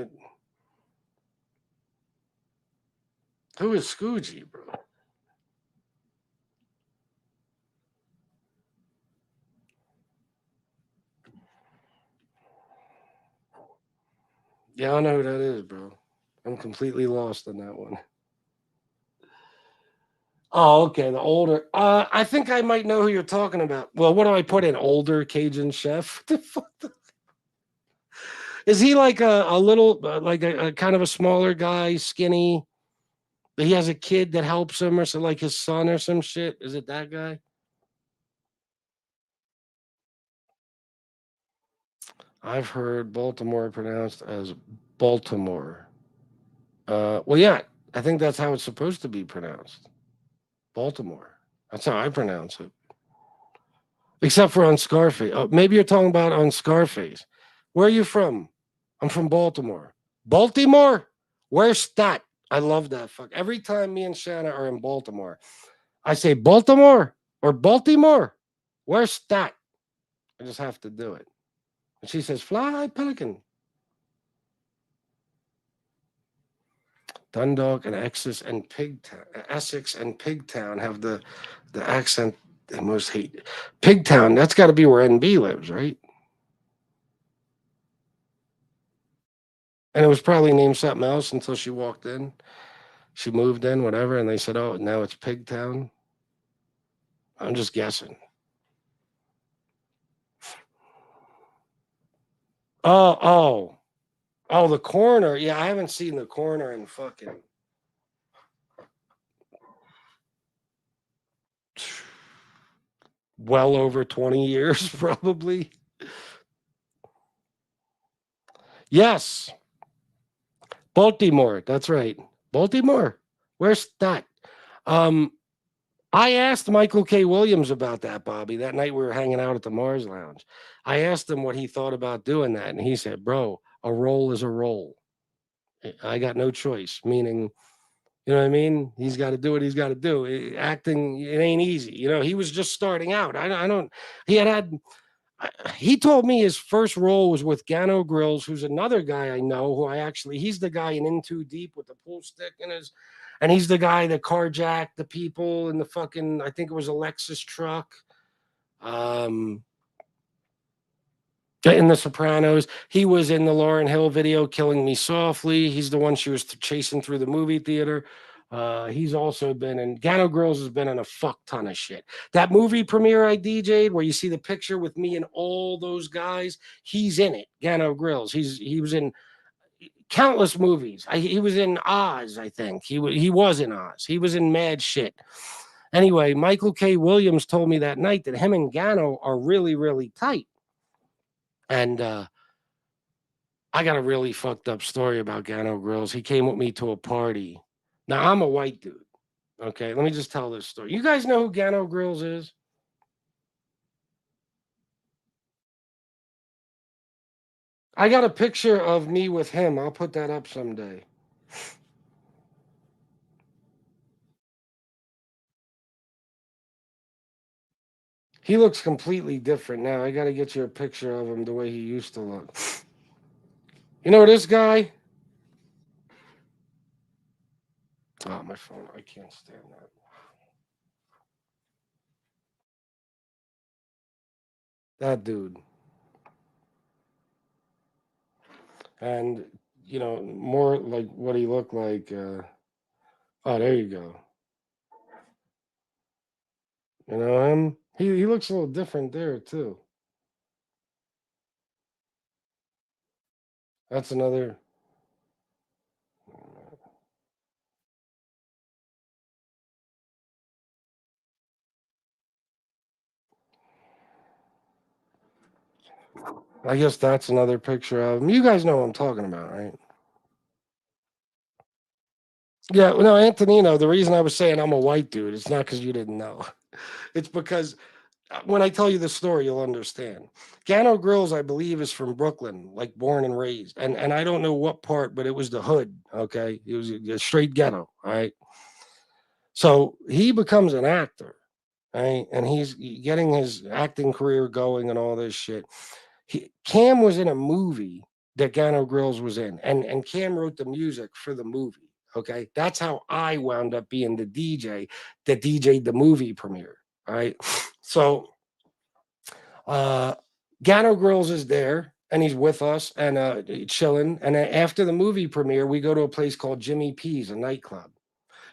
Who is Scoogie, bro? Yeah, I don't know who that is, bro. I'm completely lost on that one. Oh, okay. The older. I think I might know who you're talking about. Well, what do I put in? Older Cajun chef? Is he like a little, like a kind of a smaller guy, skinny? But he has a kid that helps him, or so like his son or some shit. Is it that guy? I've heard Baltimore pronounced as Baltimore. Well, yeah, I think that's how it's supposed to be pronounced. Baltimore. That's how I pronounce it. Except for on Scarface. Oh, maybe you're talking about on Scarface. Where are you from? I'm from Baltimore. Baltimore? Where's that? I love that. Fuck. Every time me and Shanna are in Baltimore, I say Baltimore or Baltimore. Where's that? I just have to do it. And she says, Fly, Pelican. Dundalk and Essex and Pigtown have the accent they most hate. Pigtown, that's got to be where NB lives, right? And it was probably named something else until she walked in. She moved in, whatever, and they said, "Oh, now it's Pigtown." I'm just guessing. Oh, oh, oh, the corner. Yeah, I haven't seen the corner in fucking well over 20 years, probably. Yes, Baltimore. That's right. Baltimore. Where's that? Um, I asked Michael K. Williams about that, Bobby, that night we were hanging out at the Mars Lounge. I asked him what he thought about doing that, and he said, "Bro, a role is a role. I got no choice." Meaning, you know what I mean? He's got to do what he's got to do. Acting, it ain't easy. You know, he was just starting out. I don't. He had. He told me his first role was with Gano Grills, who's another guy I know. Who I actually, he's the guy in Too Deep with the pool stick in his, and he's the guy that carjacked the people in the fucking. I think it was a Lexus truck. Um, in The Sopranos. He was in the Lauryn Hill video, Killing Me Softly. He's the one she was chasing through the movie theater. He's also been in Gano Girls, has been in a fuck ton of shit. That movie premiere I DJ'd where you see the picture with me and all those guys, he's in it. Gano Grills. He was in countless movies. He was in Oz, I think. He was in Oz. He was in mad shit. Anyway, Michael K. Williams told me that night that him and Gano are really, really tight. And I got a really fucked up story about Gano Grills. He came with me to a party. Now, I'm a white dude. Okay, let me just tell this story. You guys know who Gano Grills is? I got a picture of me with him. I'll put that up someday. He looks completely different now. I got to get you a picture of him the way he used to look. You know this guy? Oh, my phone. I can't stand that. That dude. And, you know, more like what he looked like. Oh, there you go. You know him? He looks a little different there, too. That's another. I guess that's another picture of him. You guys know what I'm talking about, right? Yeah, no, Antonino, the reason I was saying I'm a white dude, it's not because you didn't know. It's because when I tell you the story, you'll understand. Gano Grills, I believe, is from Brooklyn, like born and raised. And I don't know what part, but it was the hood, okay? It was a straight ghetto, all right? So he becomes an actor, right? And he's getting his acting career going and all this shit. Cam was in a movie that Gano Grills was in, and Cam wrote the music for the movie. Okay, that's how I wound up being the DJ that DJ'd the movie premiere. All right, so uh, Gano Grills is there, and he's with us and chilling. And then after the movie premiere, we go to a place called Jimmy P's, a nightclub.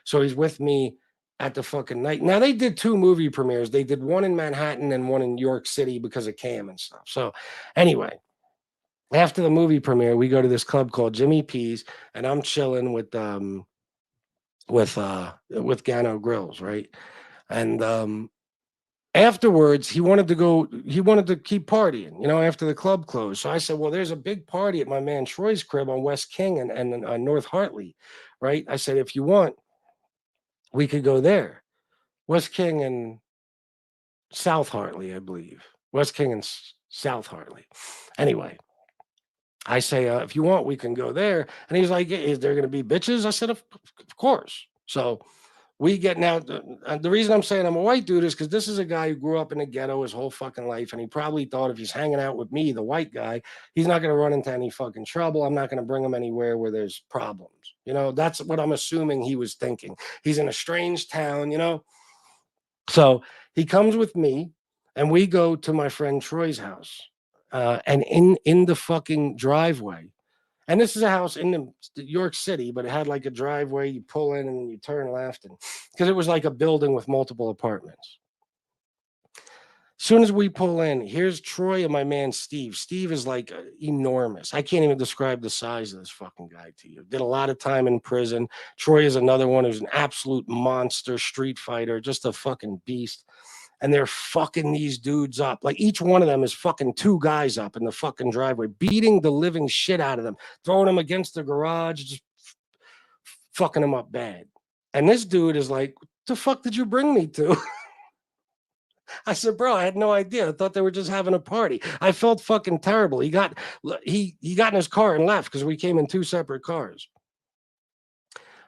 So he's with me at the fucking night. Now they did two movie premieres. They did one in Manhattan and one in New York City because of Cam and stuff. So anyway, after the movie premiere, we go to this club called Jimmy P's, and I'm chilling with Gano Grills, right? And afterwards, he wanted to keep partying, you know, after the club closed. So I said, well, there's a big party at my man Troy's crib on West King and North Hartley, right? I said, if you want, we could go there. West King and South Hartley, I believe. West King and South Hartley. Anyway, I say, if you want, we can go there. And he's like, is there going to be bitches? I said, of course. So we get now. The reason I'm saying I'm a white dude is because this is a guy who grew up in the ghetto his whole fucking life. And he probably thought if he's hanging out with me, the white guy, he's not going to run into any fucking trouble. I'm not going to bring him anywhere where there's problems. You know, that's what I'm assuming he was thinking. He's in a strange town, you know? So he comes with me and we go to my friend Troy's house. And in the fucking driveway, And this is a house in York City, but it had like a driveway. You pull in and then you turn left, and because it was like a building with multiple apartments. As soon as we pull in, here's Troy and my man Steve. Steve is like enormous. I can't even describe the size of this fucking guy to you. Did a lot of time in prison. Troy is another one who's an absolute monster, street fighter, just a fucking beast. And they're fucking these dudes up. Like each one of them is fucking two guys up in the fucking driveway, beating the living shit out of them, throwing them against the garage, just fucking them up bad. And this dude is like, "What the fuck did you bring me to?" I said, "Bro, I had no idea. I thought they were just having a party." I felt fucking terrible. He got in his car and left because we came in two separate cars.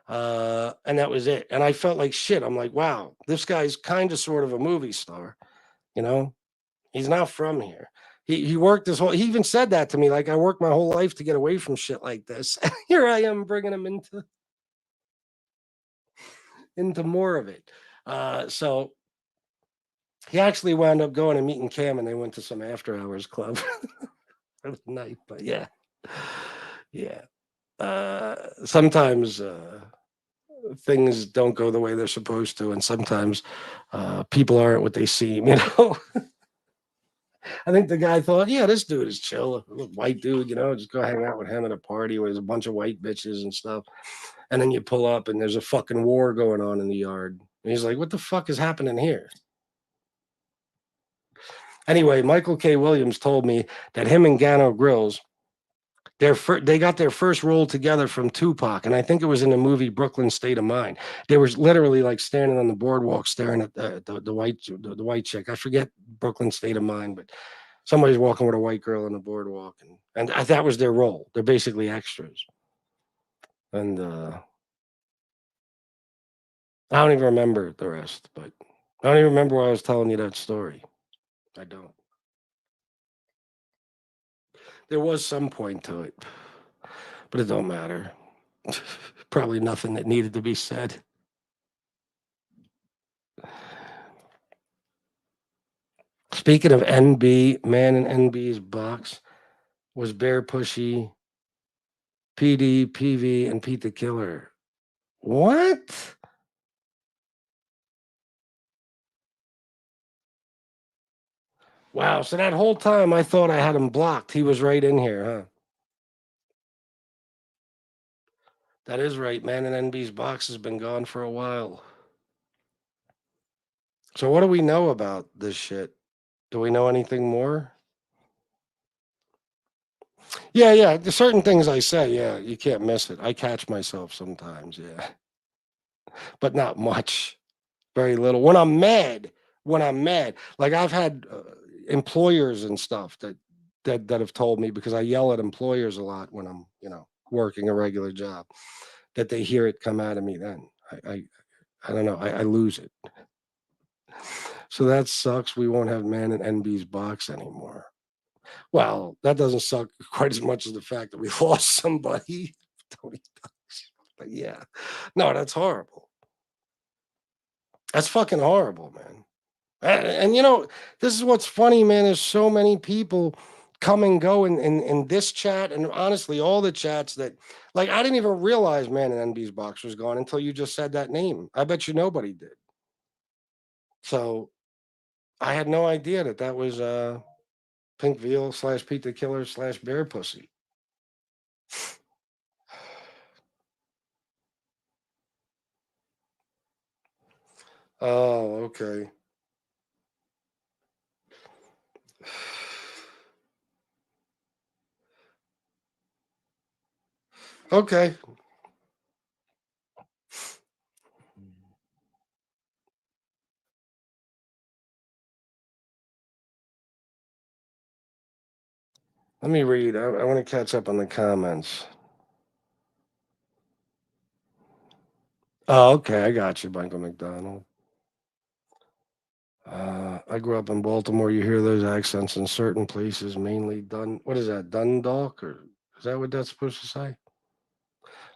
And that was it. And I felt like shit. I'm like, wow, this guy's kind of sort of a movie star, you know? He's not from here. He worked his whole. He even said that to me, like I worked my whole life to get away from shit like this. Here I am bringing him into more of it. So he actually wound up going and meeting Cam, and they went to some after hours club for the night. But yeah, yeah. Sometimes things don't go the way they're supposed to, and sometimes people aren't what they seem. You know. I think the guy thought, yeah, this dude is chill, a white dude, just go hang out with him at a party where there's a bunch of white bitches and stuff. And then you pull up and there's a fucking war going on in the yard. And he's like, what the fuck is happening here? Anyway, Michael K. Williams told me that him and Gano Grills, they got their first role together from Tupac, and I think it was in the movie Brooklyn State of Mind. They were literally like standing on the boardwalk staring at the white chick. I forget Brooklyn State of Mind, but somebody's walking with a white girl on the boardwalk, and that was their role. They're basically extras. And I don't even remember the rest, but I don't even remember why I was telling you that story. I don't. There was some point to it, but it don't matter. Probably nothing that needed to be said. Speaking of NB, man in NB's box was Bear Pushy, PD, PV, and Pete the Killer. What? Wow. So that whole time I thought I had him blocked. He was right in here, huh? That is right. Man in NB's box has been gone for a while. So what do we know about this shit? Do we know anything more? Yeah, yeah. There's certain things I say, yeah, you can't miss it. I catch myself sometimes, yeah. But not much. Very little. When I'm mad, like I've had employers and stuff that have told me, because I yell at employers a lot when I'm, working a regular job, that they hear it come out of me then. I don't know. I lose it. So that sucks. We won't have man in NB's box anymore. Well, that doesn't suck quite as much as the fact that we lost somebody. Tony Ducks. But yeah, no, that's horrible. That's fucking horrible, man. And this is what's funny, man. There's so many people come and go in this chat, and honestly, all the chats that, like, I didn't even realize man in NB's box was gone until you just said that name. I bet you nobody did. So I had no idea that was Pink Veal / Pete the Killer / Bear Pussy. Oh, okay. Okay. Let me read. I want to catch up on the comments. Oh, okay. I got you, Michael McDonald. I grew up in Baltimore. You hear those accents in certain places, mainly What is that, Dundalk? Or is that what that's supposed to say?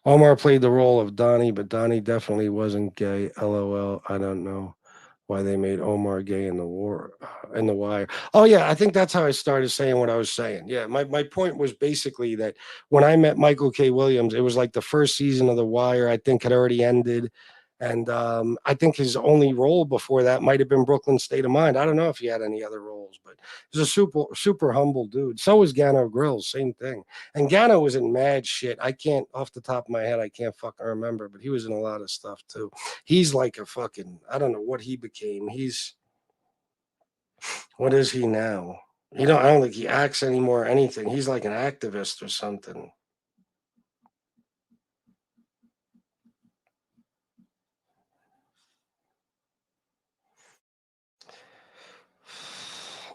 Omar played the role of Donnie, but Donnie definitely wasn't gay. LOL. I don't know why they made Omar gay in the war in the wire. Oh yeah, I think that's how I started saying what I was saying. Yeah, my point was basically that when I met Michael K. Williams, it was like the first season of The Wire, I think, had already ended. And I think his only role before that might have been Brooklyn State of Mind. I don't know if he had any other roles, but he's a super humble dude. So was Gano Grills, same thing. And Gano was in mad shit. I can't, off the top of my head, I can't fucking remember, but he was in a lot of stuff too. He's like a fucking, I don't know what he became. What is he now? I don't think he acts anymore or anything. He's like an activist or something.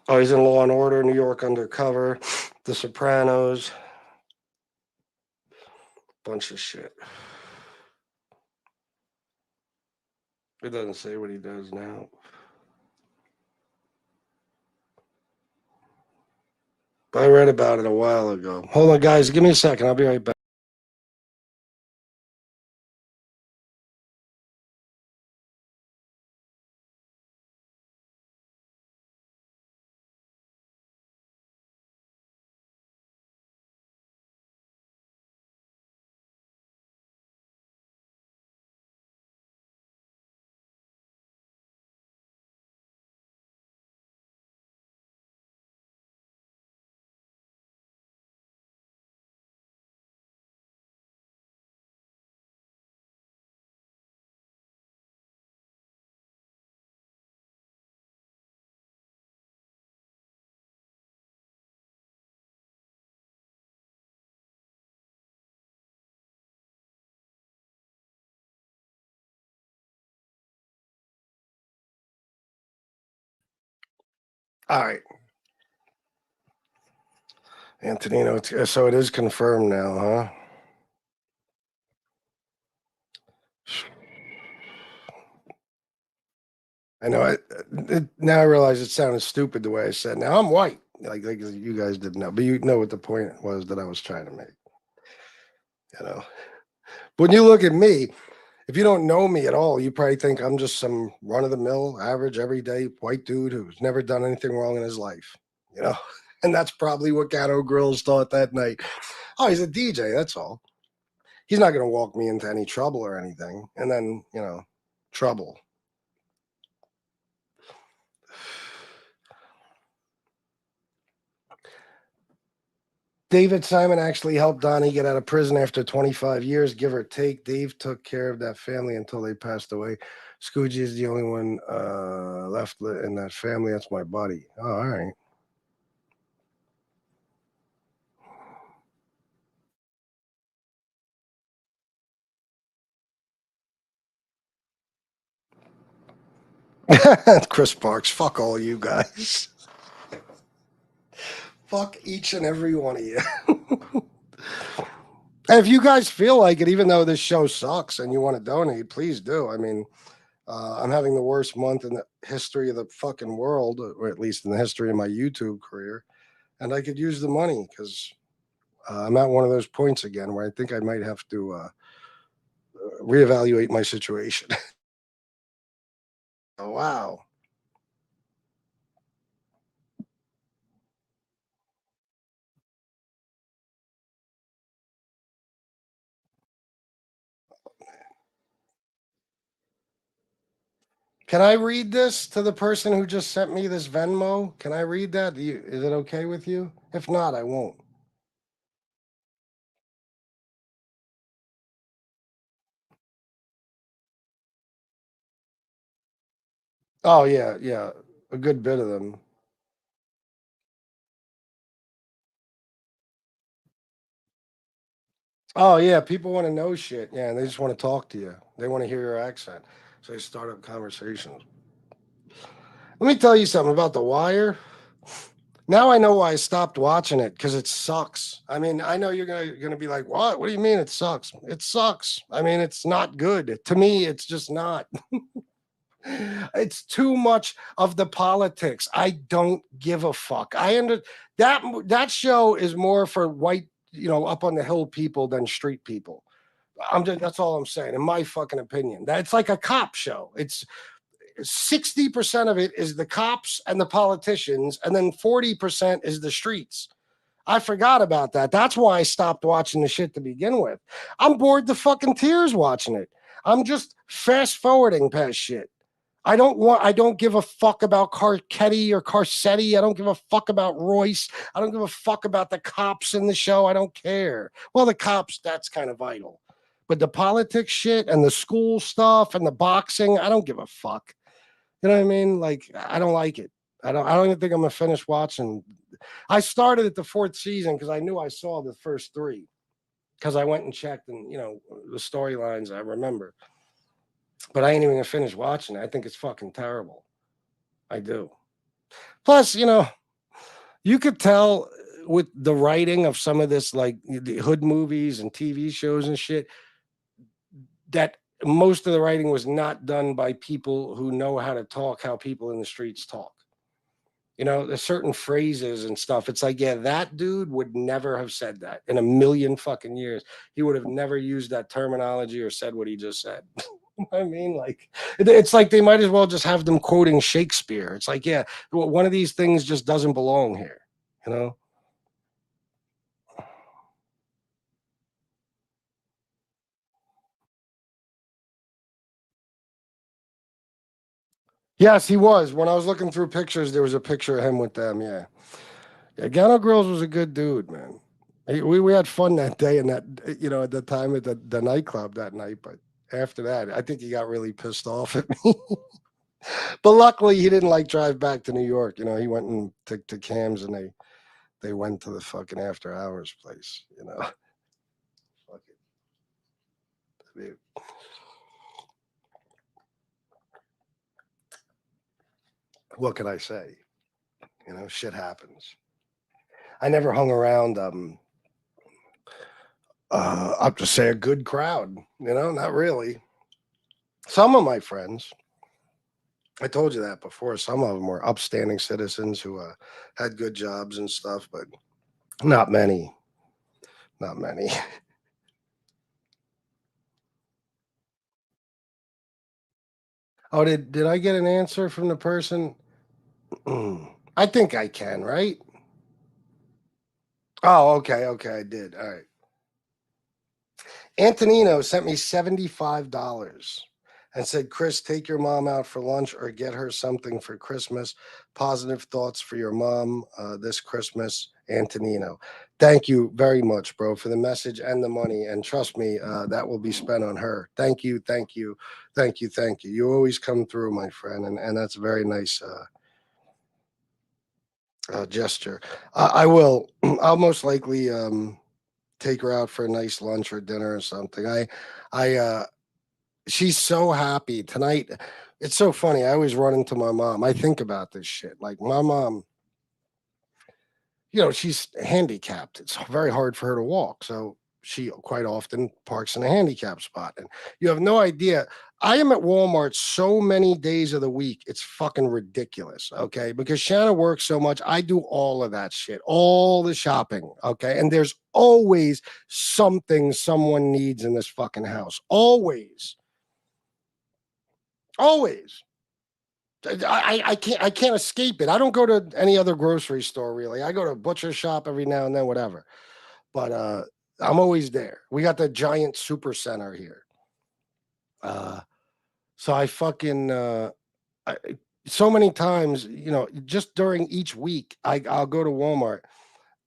Oh, he's in Law and Order, New York Undercover, The Sopranos, bunch of shit. It doesn't say what he does now. But I read about it a while ago. Hold on, guys. Give me a second. I'll be right back. All right. Antonino, so it is confirmed now, huh? I know. Now I realize it sounded stupid the way I said. Now I'm white, like you guys didn't know, but you know what the point was that I was trying to make. You know, when you look at me, if you don't know me at all, you probably think I'm just some run of the mill, average, everyday white dude who's never done anything wrong in his life. You know, and that's probably what Gatto Grills thought that night. Oh, he's a DJ. That's all. He's not going to walk me into any trouble or anything. And then, trouble. David Simon actually helped Donnie get out of prison after 25 years, give or take. Dave took care of that family until they passed away. Scoogie is the only one left in that family. That's my buddy. Oh, all right. Chris Parks, fuck all you guys. Fuck each and every one of you. If you guys feel like it, even though this show sucks and you want to donate, please do. I mean, I'm having the worst month in the history of the fucking world, or at least in the history of my YouTube career. And I could use the money because I'm at one of those points again where I think I might have to reevaluate my situation. Oh, wow. Can I read this to the person who just sent me this Venmo? Can I read that? Is it okay with you? If not, I won't. Oh, yeah, yeah. A good bit of them. Oh, yeah. People want to know shit. Yeah. And they just want to talk to you. They want to hear your accent. So they start up conversations. Let me tell you something about The Wire. Now I know why I stopped watching it because it sucks. I mean, I know you're gonna be like, "What? What do you mean it sucks?" It sucks. I mean, it's not good. To me, it's just not. It's too much of the politics. I don't give a fuck. That show is more for white, up on the hill people than street people. That's all I'm saying, in my fucking opinion. That's like a cop show. 60% of it is the cops and the politicians, and then 40% is the streets. I forgot about that. That's why I stopped watching the shit to begin with. I'm bored to fucking tears watching it. I'm just fast forwarding past shit. I don't give a fuck about Carcetti or Carcetti. I don't give a fuck about Royce. I don't give a fuck about the cops in the show. I don't care. Well, the cops, that's kind of vital. But the politics shit and the school stuff and the boxing, I don't give a fuck. You know what I mean? Like, I don't like it. I don't even think I'm gonna finish watching. I started at the fourth season because I knew I saw the first three. Because I went and checked and the storylines I remember. But I ain't even gonna finish watching it. I think it's fucking terrible. I do. Plus, you could tell with the writing of some of this, like the hood movies and TV shows and shit, that most of the writing was not done by people who know how to talk how people in the streets talk. There's certain phrases and stuff. It's like, yeah, that dude would never have said that in a million fucking years. He would have never used that terminology or said what he just said. I mean, like, it's like they might as well just have them quoting Shakespeare. It's like, yeah, one of these things just doesn't belong here, you know? Yes, he was. When I was looking through pictures, there was a picture of him with them. Yeah. Yeah. Gano Grills was a good dude, man. We had fun that day and that, at the time at the nightclub that night. But after that, I think he got really pissed off at me. But luckily, he didn't like drive back to New York. He went and to Cam's and they went to the fucking after hours place. Fuck it. I mean, what can I say? Shit happens. I never hung around up to say a good crowd, not really. Some of my friends, I told you that before, some of them were upstanding citizens who had good jobs and stuff, but not many. Not many. Oh, did I get an answer from the person? I think I can, right? Oh, okay, okay, I did. All right. Antonino sent me $75 and said, Chris, take your mom out for lunch or get her something for Christmas. Positive thoughts for your mom this Christmas, Antonino. Thank you very much, bro, for the message and the money. And trust me, that will be spent on her. Thank you, thank you, thank you, thank you. You always come through, my friend, and that's a very nice gesture. I will. I'll most likely take her out for a nice lunch or dinner or something. I she's so happy tonight. It's so funny. I always run into my mom. I think about this shit. Like my mom, she's handicapped. It's very hard for her to walk. So she quite often parks in a handicap spot. And you have no idea. I am at Walmart so many days of the week. It's fucking ridiculous. Okay. Because Shanna works so much. I do all of that shit, all the shopping. Okay. And there's always something someone needs in this fucking house. Always. Always. I can't escape it. I don't go to any other grocery store really. I go to a butcher shop every now and then, whatever. But I'm always there. We got the giant super center here. Uh, so I fucking I, so many times, just during each week, I'll go to Walmart,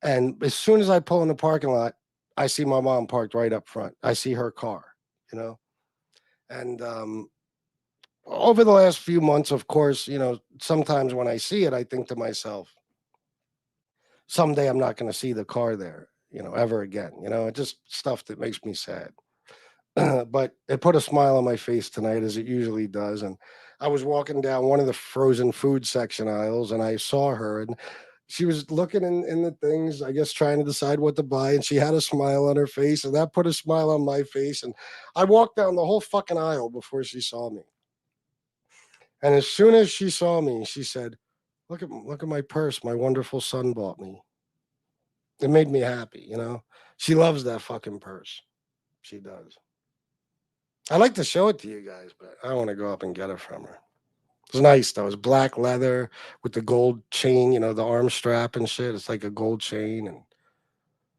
and as soon as I pull in the parking lot, I see my mom parked right up front. I see her car, you know, and over the last few months, of course, sometimes when I see it, I think to myself, someday I'm not going to see the car there, ever again. It's just stuff that makes me sad. But it put a smile on my face tonight, as it usually does. And I was walking down one of the frozen food section aisles, and I saw her, and she was looking in the things, I guess, trying to decide what to buy. And she had a smile on her face, and that put a smile on my face. And I walked down the whole fucking aisle before she saw me. And as soon as she saw me, she said, look at my purse my wonderful son bought me. It made me happy. She loves that fucking purse. She does. I like to show it to you guys, but I don't want to go up and get it from her. It's nice though. It's black leather with the gold chain, the arm strap and shit. It's like a gold chain, and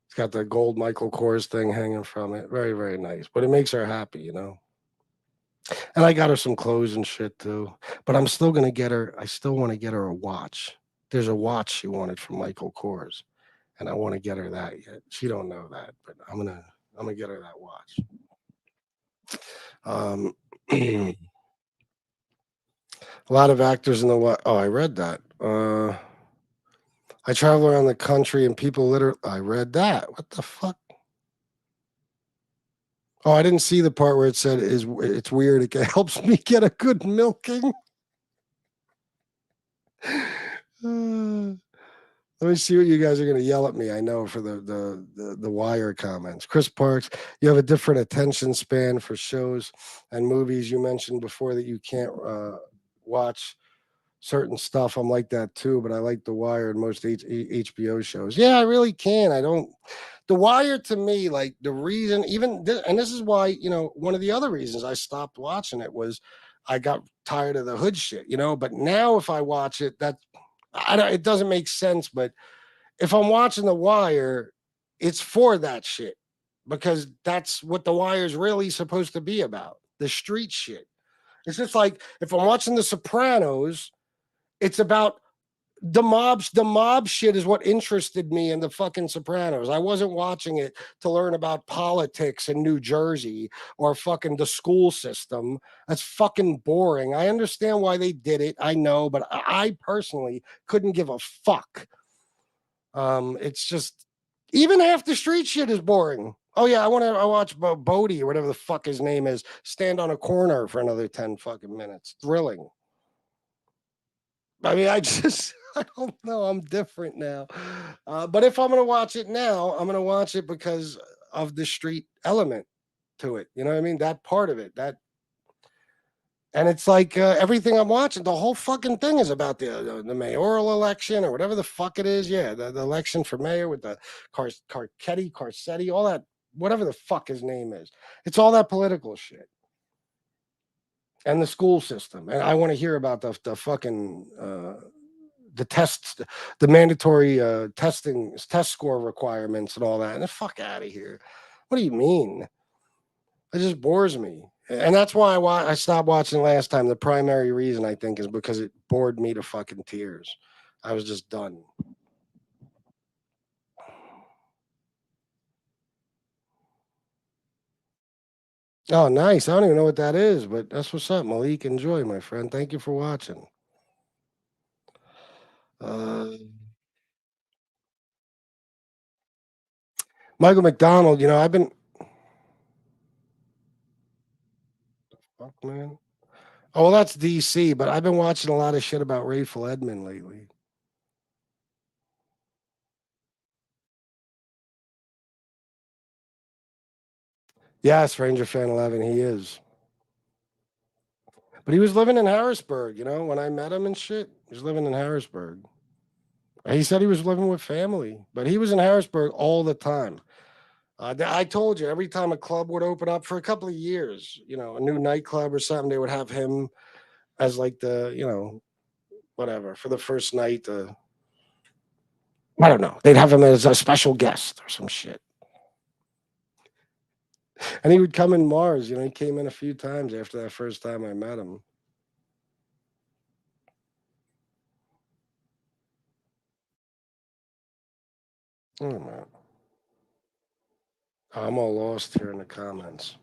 it's got the gold Michael Kors thing hanging from it. Very, very nice. But it makes her happy. And I got her some clothes and shit too. But I'm still gonna get her. I still want to get her a watch. There's a watch she wanted from Michael Kors, and I want to get her that yet. She don't know that, but I'm gonna get her that watch. Um, a lot of actors in the what? Oh, I read that. I travel around the country and people literally. I read that. What the fuck? Oh, I didn't see the part where it said is it's weird. Helps me get a good milking. Uh, Let me see what you guys are going to yell at me. I know for the wire comments. Chris Parks, you have a different attention span for shows and movies. You mentioned before that you can't watch certain stuff. I'm like that too, but I like The Wire and most HBO shows. Yeah, I really can. I don't. The Wire to me, like the reason, and this is why one of the other reasons I stopped watching it was I got tired of the hood shit. But now if I watch it, it doesn't make sense. But if I'm watching The Wire, it's for that shit because that's what The Wire is really supposed to be about, the street shit. It's just like if I'm watching The Sopranos, it's about the mobs. The mob shit is what interested me in the fucking Sopranos. I wasn't watching it to learn about politics in New Jersey or fucking the school system. That's fucking boring. I understand why they did it. I know, but I personally couldn't give a fuck. It's just even half the street shit is boring. Oh yeah, I watch Bodie or whatever the fuck his name is stand on a corner for another 10 fucking minutes. Thrilling. I mean, I just I don't know. I'm different now. But if I'm gonna watch it now, I'm gonna watch it because of the street element to it. You know what I mean? That part of it. And it's like everything I'm watching, the whole fucking thing is about the mayoral election or whatever the fuck it is. Yeah, the election for mayor with the Carcetti, all that, whatever the fuck his name is. It's all that political shit and the school system. And I want to hear about the fucking the tests, the mandatory test score requirements and all that. And the fuck out of here. What do you mean? It just bores me. And that's why I stopped watching last time. The primary reason I think is because it bored me to fucking tears. I was just done. Oh, nice. I don't even know what that is, but that's what's up, Malik. Enjoy, my friend. Thank you for watching. Uh, Michael McDonald, I've been fuck man. Oh, well, that's DC, but I've been watching a lot of shit about Rayful Edmond lately. Yes, Ranger Fan 11, he is. But he was living in Harrisburg, when I met him and shit. He was living in Harrisburg. He said he was living with family, but he was in Harrisburg all the time. I told you, every time a club would open up for a couple of years, a new nightclub or something, they would have him as like whatever, for the first night. I don't know. They'd have him as a special guest or some shit. And he would come in Mars. He came in a few times after that first time I met him. Oh, man. I'm all lost here in the comments.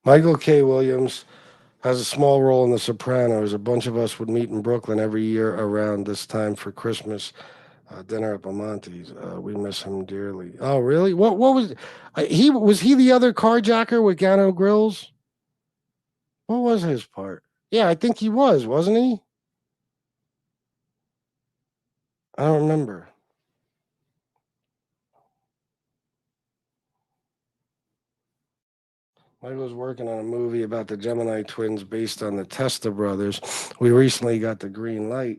Michael K. Williams has a small role in The Sopranos. A bunch of us would meet in Brooklyn every year around this time for Christmas dinner at Bamonte's. We miss him dearly. Oh, really? What was he the other carjacker with Gano Grills? What was his part? Yeah, I think he was, wasn't he? I don't remember. Michael's working on a movie about the Gemini twins based on the Testa brothers. We recently got the green light,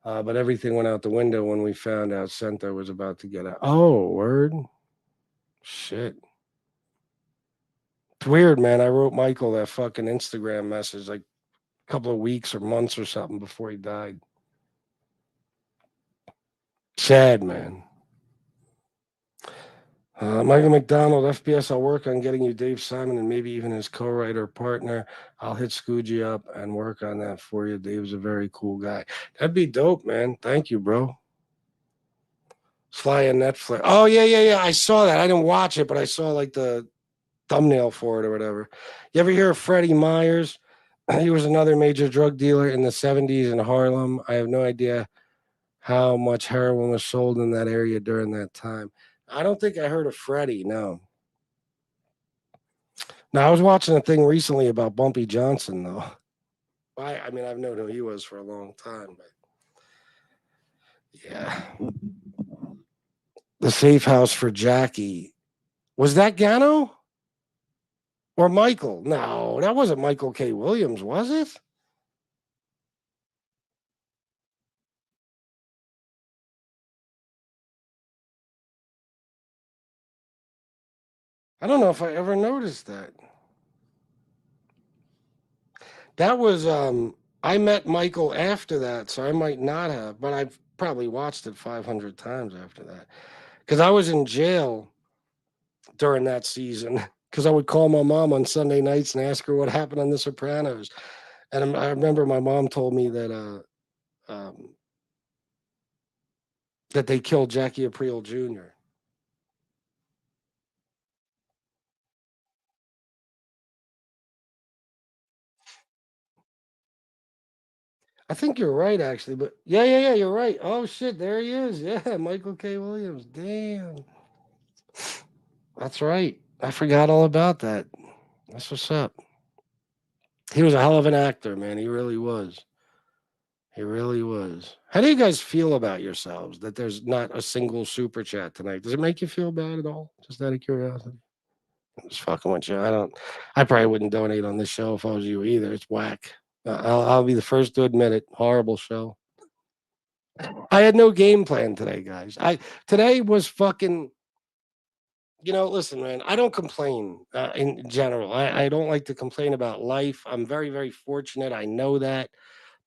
but everything went out the window when we found out Sento was about to get out. Oh, word? Shit. It's weird, man. I wrote Michael that fucking Instagram message like a couple of weeks or months or something before he died. Sad, man. Michael McDonald, FBS, I'll work on getting you Dave Simon and maybe even his co-writer partner. I'll hit Scoogie up and work on that for you. Dave's a very cool guy. That'd be dope, man. Thank you, bro. Sly and Netflix. Oh, yeah. I saw that. I didn't watch it, but I saw like the thumbnail for it or whatever. You ever hear of Freddie Myers? He was another major drug dealer in the 70s in Harlem. I have no idea how much heroin was sold in that area during that time. I don't think I heard of Freddie, no. Now, I was watching a thing recently about Bumpy Johnson, though. I mean, I've known who he was for a long time, but yeah. The safe house for Jackie. Was that Gano? Or Michael? No, that wasn't Michael K. Williams, was it? I don't know if I ever noticed that. That was I met Michael after that, so I might not have, but I've probably watched it 500 times after that. Because I was in jail during that season because I would call my mom on Sunday nights and ask her what happened on The Sopranos. And I remember my mom told me that they killed Jackie Aprile Jr. I think you're right, actually. But yeah, you're right. Oh shit, there he is. Yeah, Michael K. Williams. Damn, that's right. I forgot all about that. That's what's up. He was a hell of an actor, man. He really was. He really was. How do you guys feel about yourselves that there's not a single super chat tonight? Does it make you feel bad at all? Just out of curiosity. I'm just fucking with you. I don't. I probably wouldn't donate on this show if I was you either. It's whack. I'll be the first to admit it. Horrible show. I had no game plan today, guys. I today was fucking. Listen, man. I don't complain in general. I don't like to complain about life. I'm very, very fortunate. I know that.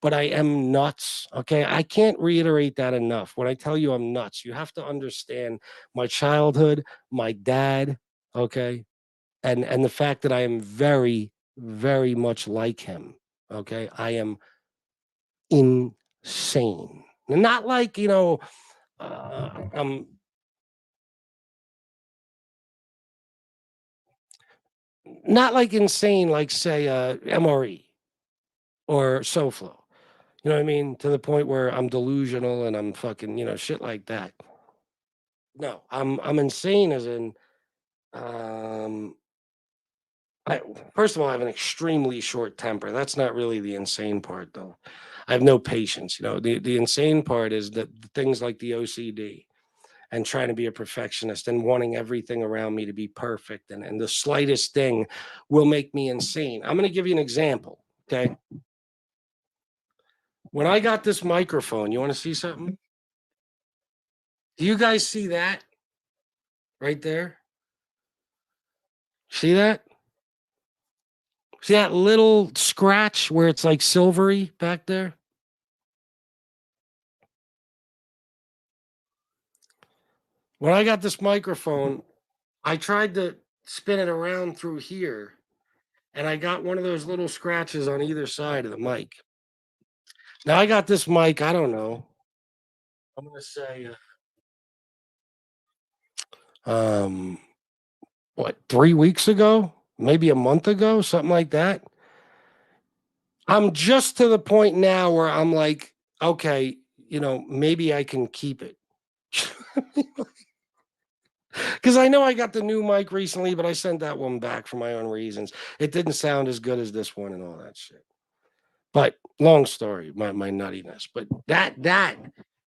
But I am nuts. Okay. I can't reiterate that enough. When I tell you I'm nuts, you have to understand my childhood, my dad, okay, and the fact that I am very, very much like him. Okay. I am insane. Not like, I'm not like insane, like say MRE or SoFlo. You know what I mean? To the point where I'm delusional and I'm fucking, shit like that. No, I'm insane as in um I first of all I have an extremely short temper. That's not really the insane part though. I have no patience, The insane part is that things like the OCD and trying to be a perfectionist and wanting everything around me to be perfect and the slightest thing will make me insane. I'm going to give you an example, okay? When I got this microphone, you want to see something? Do you guys see that right there? See that? See that little scratch where it's like silvery back there? When I got this microphone, I tried to spin it around through here and I got one of those little scratches on either side of the mic. Now I got this mic, I don't know. I'm going to say um what, 3 weeks ago, maybe a month ago, something like that. I'm just to the point now where I'm like, okay, maybe I can keep it. Because I know I got the new mic recently, but I sent that one back for my own reasons. It didn't sound as good as this one and all that shit. But long story, my nuttiness. But that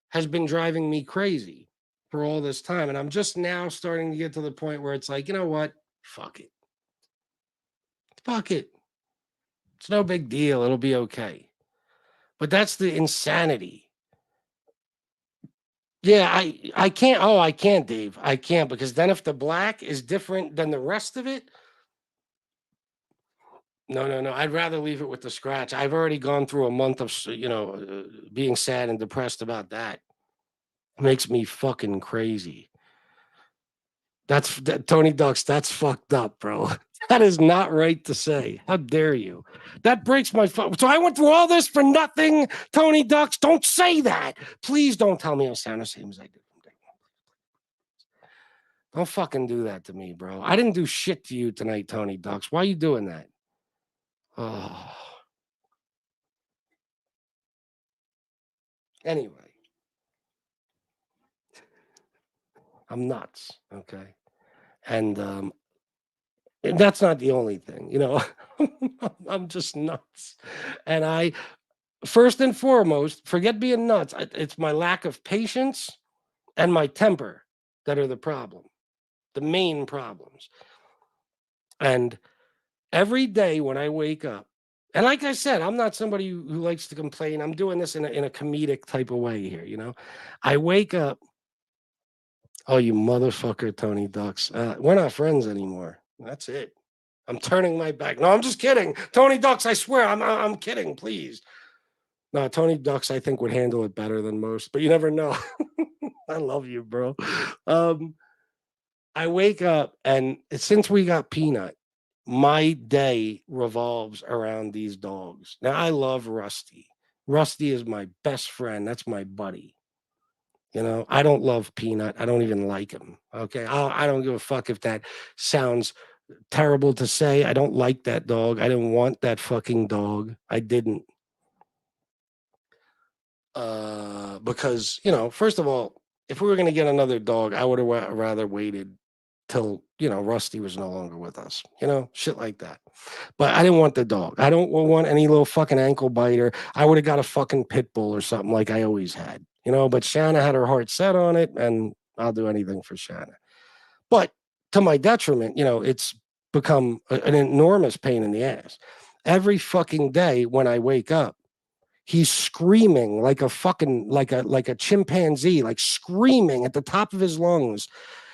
has been driving me crazy for all this time. And I'm just now starting to get to the point where it's like, you know what? Fuck it. Fuck it. It's no big deal. It'll be okay. But that's the insanity. Yeah, I can't. Oh, I can't, Dave. I can't because then if the black is different than the rest of it, no, no, no. I'd rather leave it with the scratch. I've already gone through a month of being sad and depressed about that. It makes me fucking crazy. Tony Ducks. That's fucked up, bro. That is not right to say. How dare you? That breaks my So I went through all this for nothing, Tony Ducks. Don't say that. Please don't tell me I sound the same as I did. Don't fucking do that to me, bro. I didn't do shit to you tonight, Tony Ducks. Why are you doing that? Oh. Anyway, I'm nuts. Okay. And that's not the only thing, I'm just nuts. And first and foremost, forget being nuts. It's my lack of patience and my temper that are the problem, the main problems. And every day when I wake up, and like I said, I'm not somebody who likes to complain. I'm doing this in a comedic type of way here. I wake up. Oh, you motherfucker, Tony Ducks. We're not friends anymore. That's it. I'm turning my back. No, I'm just kidding. Tony Ducks, I swear, I'm kidding, please. No, Tony Ducks, I think, would handle it better than most, but you never know. I love you, bro. Um, I wake up, and since we got Peanut, my day revolves around these dogs. Now, I love Rusty. Rusty is my best friend. That's my buddy. I don't love Peanut. I don't even like him. Okay. I don't give a fuck if that sounds terrible to say. I don't like that dog. I didn't want that fucking dog. I didn't. Because, first of all, if we were going to get another dog, I would have rather waited till, Rusty was no longer with us, shit like that. But I didn't want the dog. I don't want any little fucking ankle biter. I would have got a fucking pit bull or something like I always had, but Shanna had her heart set on it, and I'll do anything for Shanna. But to my detriment, it's become an enormous pain in the ass. Every fucking day when I wake up, he's screaming like a fucking like a chimpanzee, like screaming at the top of his lungs.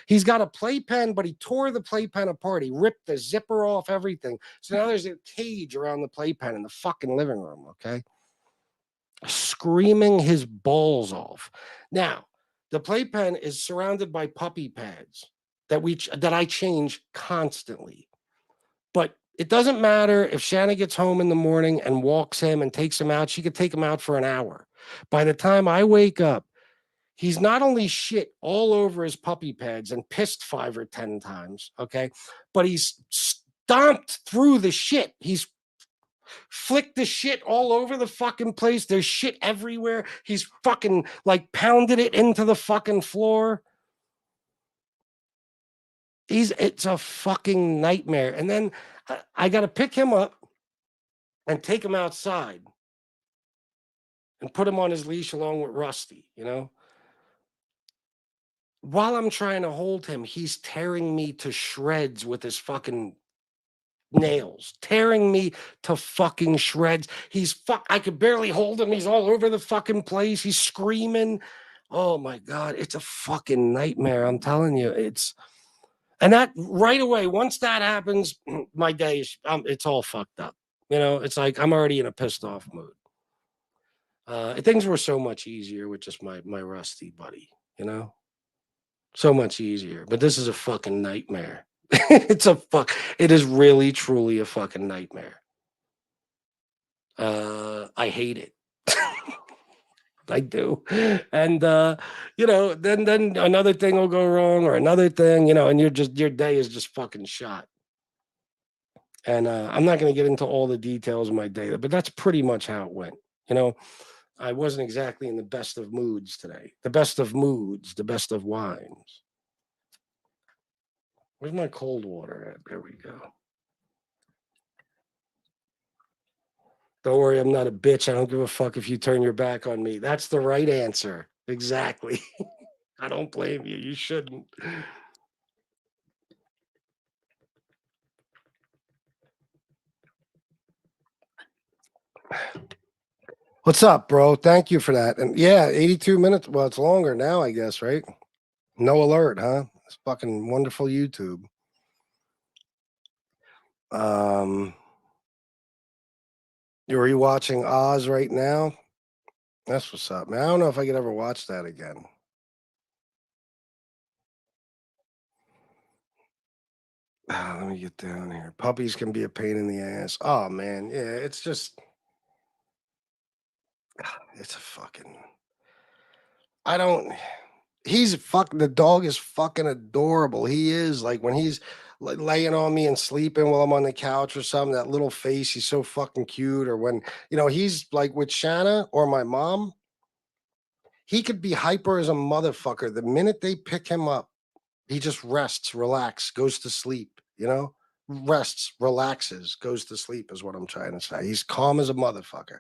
He's got a playpen, but he tore the playpen apart. He ripped the zipper off everything. So now there's a cage around the playpen in the fucking living room, okay? Screaming his balls off. Now, the playpen is surrounded by puppy pads that I change constantly. But it doesn't matter if Shanna gets home in the morning and walks him and takes him out. She could take him out for an hour. By the time I wake up, he's not only shit all over his puppy pads and pissed 5 or 10 times, okay, but he's stomped through the shit. He's flicked the shit all over the fucking place. There's shit everywhere. He's fucking like pounded it into the fucking floor. It's a fucking nightmare. And then I got to pick him up and take him outside and put him on his leash along with Rusty, While I'm trying to hold him, he's tearing me to shreds with his fucking nails, tearing me to fucking shreds. I could barely hold him. He's all over the fucking place. He's screaming. Oh my God. It's a fucking nightmare. I'm telling you, and that right away, once that happens, my day it's all fucked up. It's like I'm already in a pissed off mood. Things were so much easier with just my Rusty buddy, so much easier. But this is a fucking nightmare. It is really truly a fucking nightmare. I hate it. I do. And then another thing will go wrong or another thing, and your day is just fucking shot. And I'm not going to get into all the details of my day, but that's pretty much how it went. I wasn't exactly in the best of moods today. The best of moods, the best of wines. Where's my cold water at? There we go. Don't worry, I'm not a bitch. I don't give a fuck if you turn your back on me. That's the right answer. Exactly. I don't blame you. You shouldn't. What's up, bro? Thank you for that. And yeah, 82 minutes. Well, it's longer now, I guess, right? No alert, huh? It's fucking wonderful YouTube. You're rewatching Oz right now? That's what's up, man. I don't know if I could ever watch that again. Let me get down here. Puppies can be a pain in the ass. Oh man, yeah, it's just it's a fucking I don't he's fucking the dog is fucking adorable. He is like when he's laying on me and sleeping while I'm on the couch or something, that little face, he's so fucking cute. Or when, he's like with Shanna or my mom, he could be hyper as a motherfucker. The minute they pick him up, he just rests, relax, goes to sleep, rests, relaxes, goes to sleep is what I'm trying to say. He's calm as a motherfucker.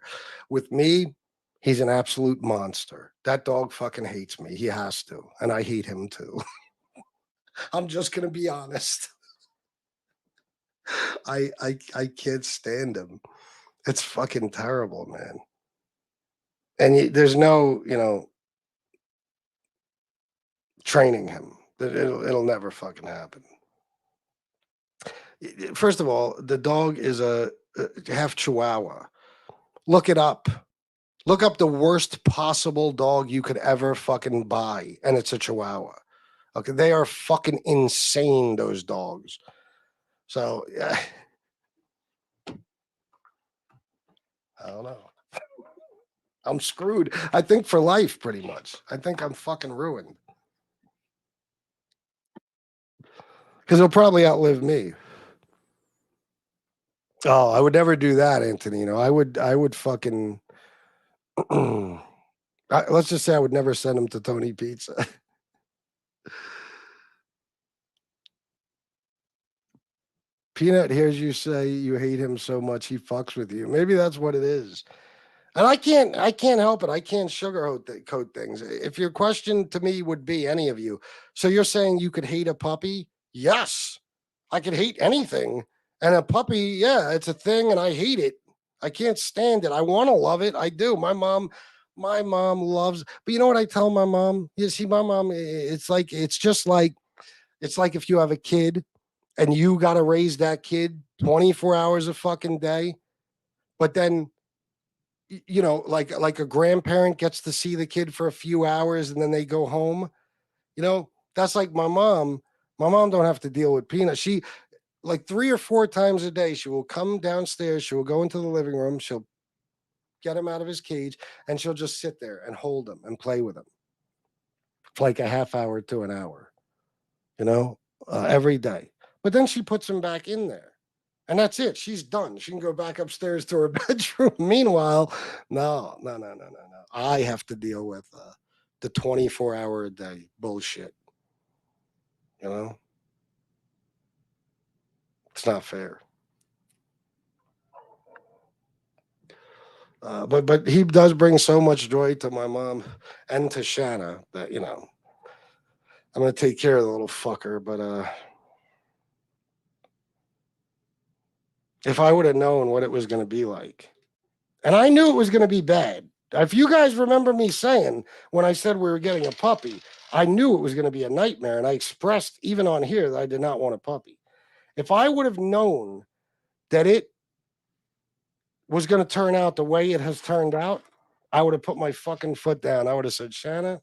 With me, he's an absolute monster. That dog fucking hates me. He has to, and I hate him too. I'm just gonna be honest. I can't stand him. It's fucking terrible, man. And there's no, training him. It'll never fucking happen. First of all, the dog is a half Chihuahua. Look it up. Look up the worst possible dog you could ever fucking buy, and it's a Chihuahua. Okay, they are fucking insane, those dogs. So, yeah, I don't know. I'm screwed. I think for life, pretty much. I think I'm fucking ruined because he'll probably outlive me. Oh, I would never do that, Anthony. I would fucking. Let's just say I would never send him to Tony Pizza. Peanut hears you say you hate him so much he fucks with you. Maybe that's what it is. And I can't help it. I can't sugarcoat coat things. If your question to me would be any of you, so you're saying you could hate a puppy? Yes, I could hate anything. And a puppy, yeah, it's a thing, and I hate it. I can't stand it. I want to love it. I do. My mom loves. But you know what I tell my mom? You see, my mom. It's like if you have a kid and you got to raise that kid 24 hours a fucking day, but then like a grandparent gets to see the kid for a few hours and then they go home. That's like my mom don't have to deal with Peanut. She like 3 or 4 times a day she will come downstairs, she will go into the living room, she'll get him out of his cage, and she'll just sit there and hold him and play with him for like a half hour to an hour, every day. But then she puts him back in there. And that's it. She's done. She can go back upstairs to her bedroom. Meanwhile, no, no, no, no, no, no. I have to deal with the 24-hour a day bullshit. You know, it's not fair. But he does bring so much joy to my mom and to Shanna that I'm gonna take care of the little fucker. But if I would have known what it was gonna be like, and I knew it was gonna be bad. If you guys remember me saying when I said we were getting a puppy, I knew it was gonna be a nightmare, and I expressed even on here that I did not want a puppy. If I would have known that it was going to turn out the way it has turned out, I would have put my fucking foot down. I would have said, Shanna,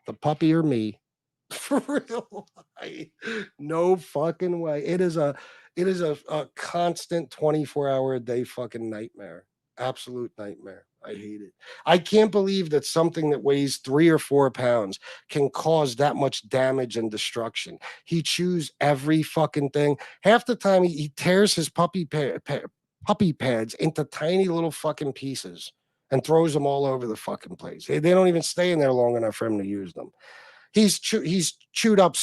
the puppy or me. For real. No fucking way. It is a constant 24-hour a day fucking nightmare. Absolute nightmare. I hate it. I can't believe that something that weighs 3 or 4 pounds can cause that much damage and destruction. He chews every fucking thing. Half the time he tears his puppy pads into tiny little fucking pieces and throws them all over the fucking place. They don't even stay in there long enough for him to use them. He's chewed up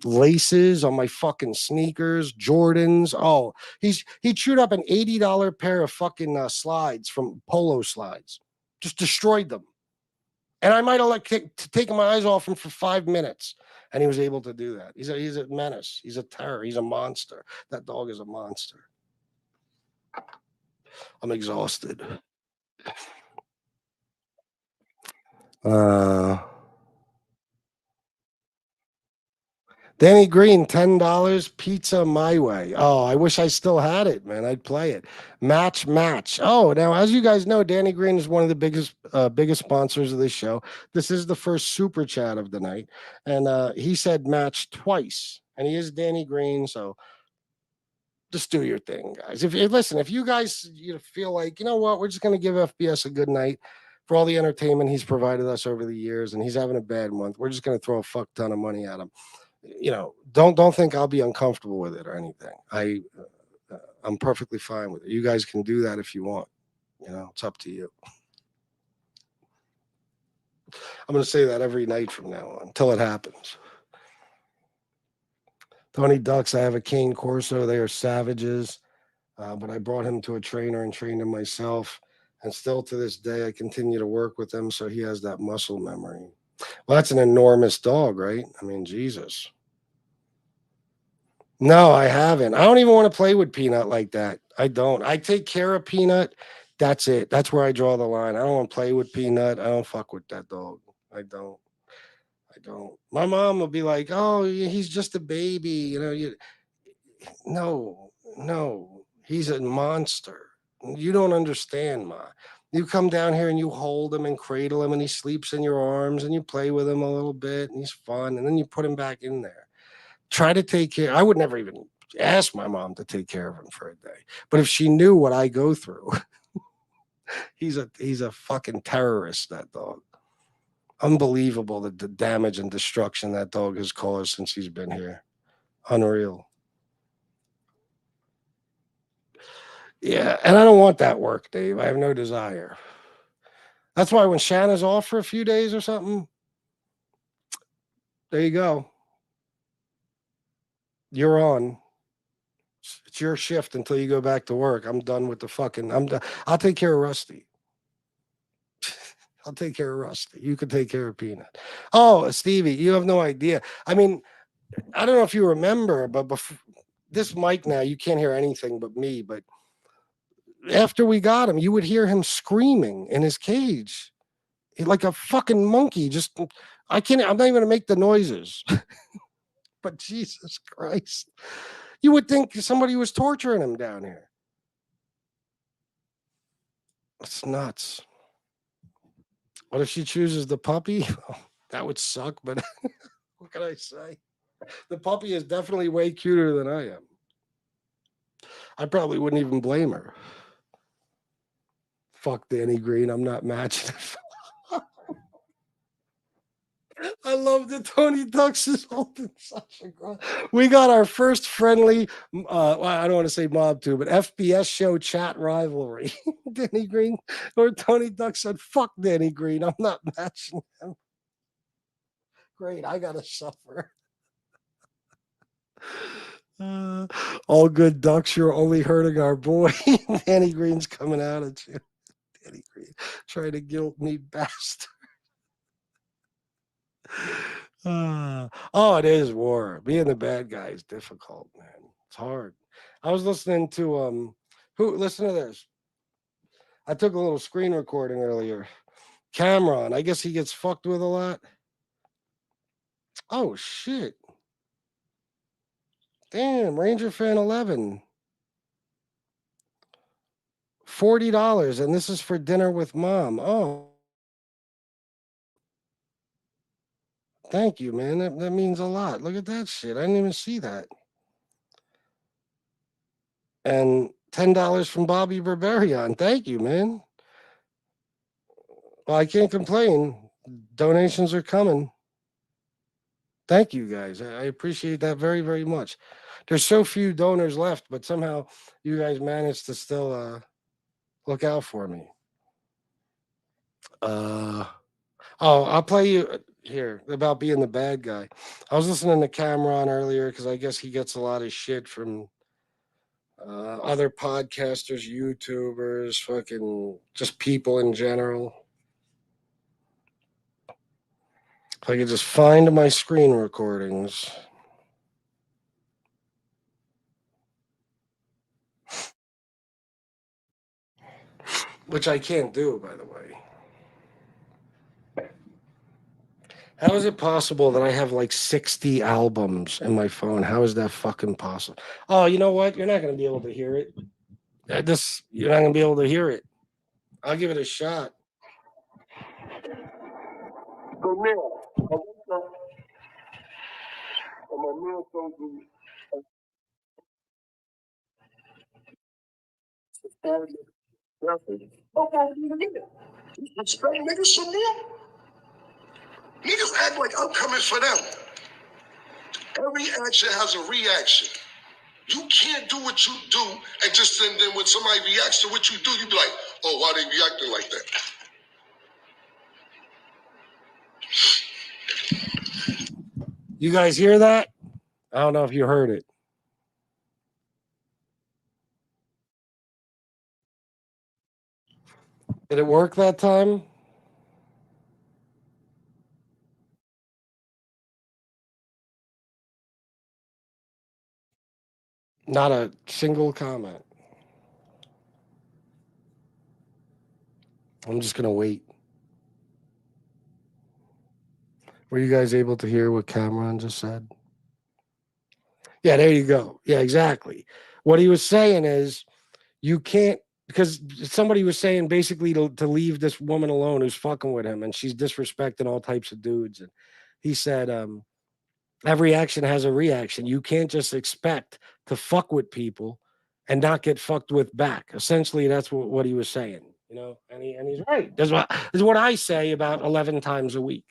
laces on my fucking sneakers, Jordans. Oh, he chewed up an $80 pair of fucking slides from Polo slides. Just destroyed them. And I might have taken my eyes off him for 5 minutes, and he was able to do that. He's a menace. He's a terror. He's a monster. That dog is a monster. I'm exhausted. Danny Green, $10, pizza my way. Oh, I wish I still had it, man. I'd play it. Match. Oh, now as you guys know, Danny Green is one of the biggest sponsors of this show. This is the first super chat of the night, and he said match twice, and he is Danny Green, so just do your thing, guys. Listen, if you guys feel like what, we're just gonna give FBS a good night for all the entertainment he's provided us over the years, and he's having a bad month, we're just gonna throw a fuck ton of money at him. Don't think I'll be uncomfortable with it or anything. I'm perfectly fine with it. You guys can do that if you want. It's up to you. I'm going to say that every night from now on until it happens. Tony Ducks, I have a cane Corso. They are savages, but I brought him to a trainer and trained him myself. And still to this day, I continue to work with him, so he has that muscle memory. Well, that's an enormous dog, right? I mean, Jesus. No, I haven't. I don't even want to play with Peanut like that. I don't. I take care of Peanut. That's it. That's where I draw the line. I don't want to play with Peanut. I don't fuck with that dog. I don't. I don't. My mom will be like, "Oh, he's just a baby." No. He's a monster. You don't understand, Ma. You come down here and you hold him and cradle him, and he sleeps in your arms, and you play with him a little bit, and he's fun, and then you put him back in there. Try to take care. I would never even ask my mom to take care of him for a day. But if she knew what I go through, he's a fucking terrorist, that dog. Unbelievable the damage and destruction that dog has caused since he's been here. Unreal. Yeah, and I don't want that work, Dave. I have no desire. That's why when Shanna's off for a few days or something, there you go. You're on. It's your shift until you go back to work. I'm done with the fucking. I'm done. I'll take care of Rusty. I'll take care of Rusty. You can take care of Peanut. Oh, Stevie, you have no idea. I mean, I don't know if you remember, but before this mic now, you can't hear anything but me. But after we got him, you would hear him screaming in his cage like a fucking monkey. Just, I can't, I'm not even going to make the noises. But Jesus Christ, you would think somebody was torturing him down here. It's nuts. What if she chooses the puppy? Oh, that would suck, but what can I say? The puppy is definitely way cuter than I am. I probably wouldn't even blame her. Fuck Danny Green. I'm not matching it. I love that Tony Ducks is holding such a grudge. We got our first friendly, I don't want to say mob too, but FBS show chat rivalry. Danny Green or Tony Ducks said, fuck Danny Green. I'm not matching him. Great. I got to suffer. All good ducks, you're only hurting our boy. Danny Green's coming out at you. Danny Green trying to guilt me bastard. Oh, it is war. Being the bad guy is difficult, man. It's hard. I was listening to listen to this. I took a little screen recording earlier. Cameron, I guess he gets fucked with a lot. Oh shit. Damn, Ranger Fan 11. $40, and this is for dinner with mom. Oh, thank you, man. That means a lot. Look at that shit. I didn't even see that. And $10 from Bobby Berberian. Thank you, man. Well, I can't complain. Donations are coming. Thank you guys. I appreciate that very, very much. There's so few donors left, but somehow you guys managed to still look out for me. I'll play you here about being the bad guy. I was listening to Cameron earlier because I guess he gets a lot of shit from other podcasters, YouTubers, fucking just people in general. If I could just find my screen recordings. Which I can't do, by the way. How is it possible that I have like 60 albums in my phone? How is that fucking possible? Oh, you know what? You're not going to be able to hear it. You're not going to be able to hear it. I'll give it a shot. So now, I wake up and my meal comes in. Straight niggas some more. Niggas act like I'm coming for them. Every action has a reaction. You can't do what you do and just then when somebody reacts to what you do, you be like, oh, why they reacting like that? You guys hear that? I don't know if you heard it. Did it work that time? Not a single comment. I'm just going to wait. Were you guys able to hear what Cameron just said? Yeah, there you go. Yeah, exactly. What he was saying is you can't, because somebody was saying basically to leave this woman alone who's fucking with him and she's disrespecting all types of dudes. And he said, every action has a reaction. You can't just expect to fuck with people and not get fucked with back. Essentially, that's what he was saying, you know, and he's right. That's what I say about 11 times a week.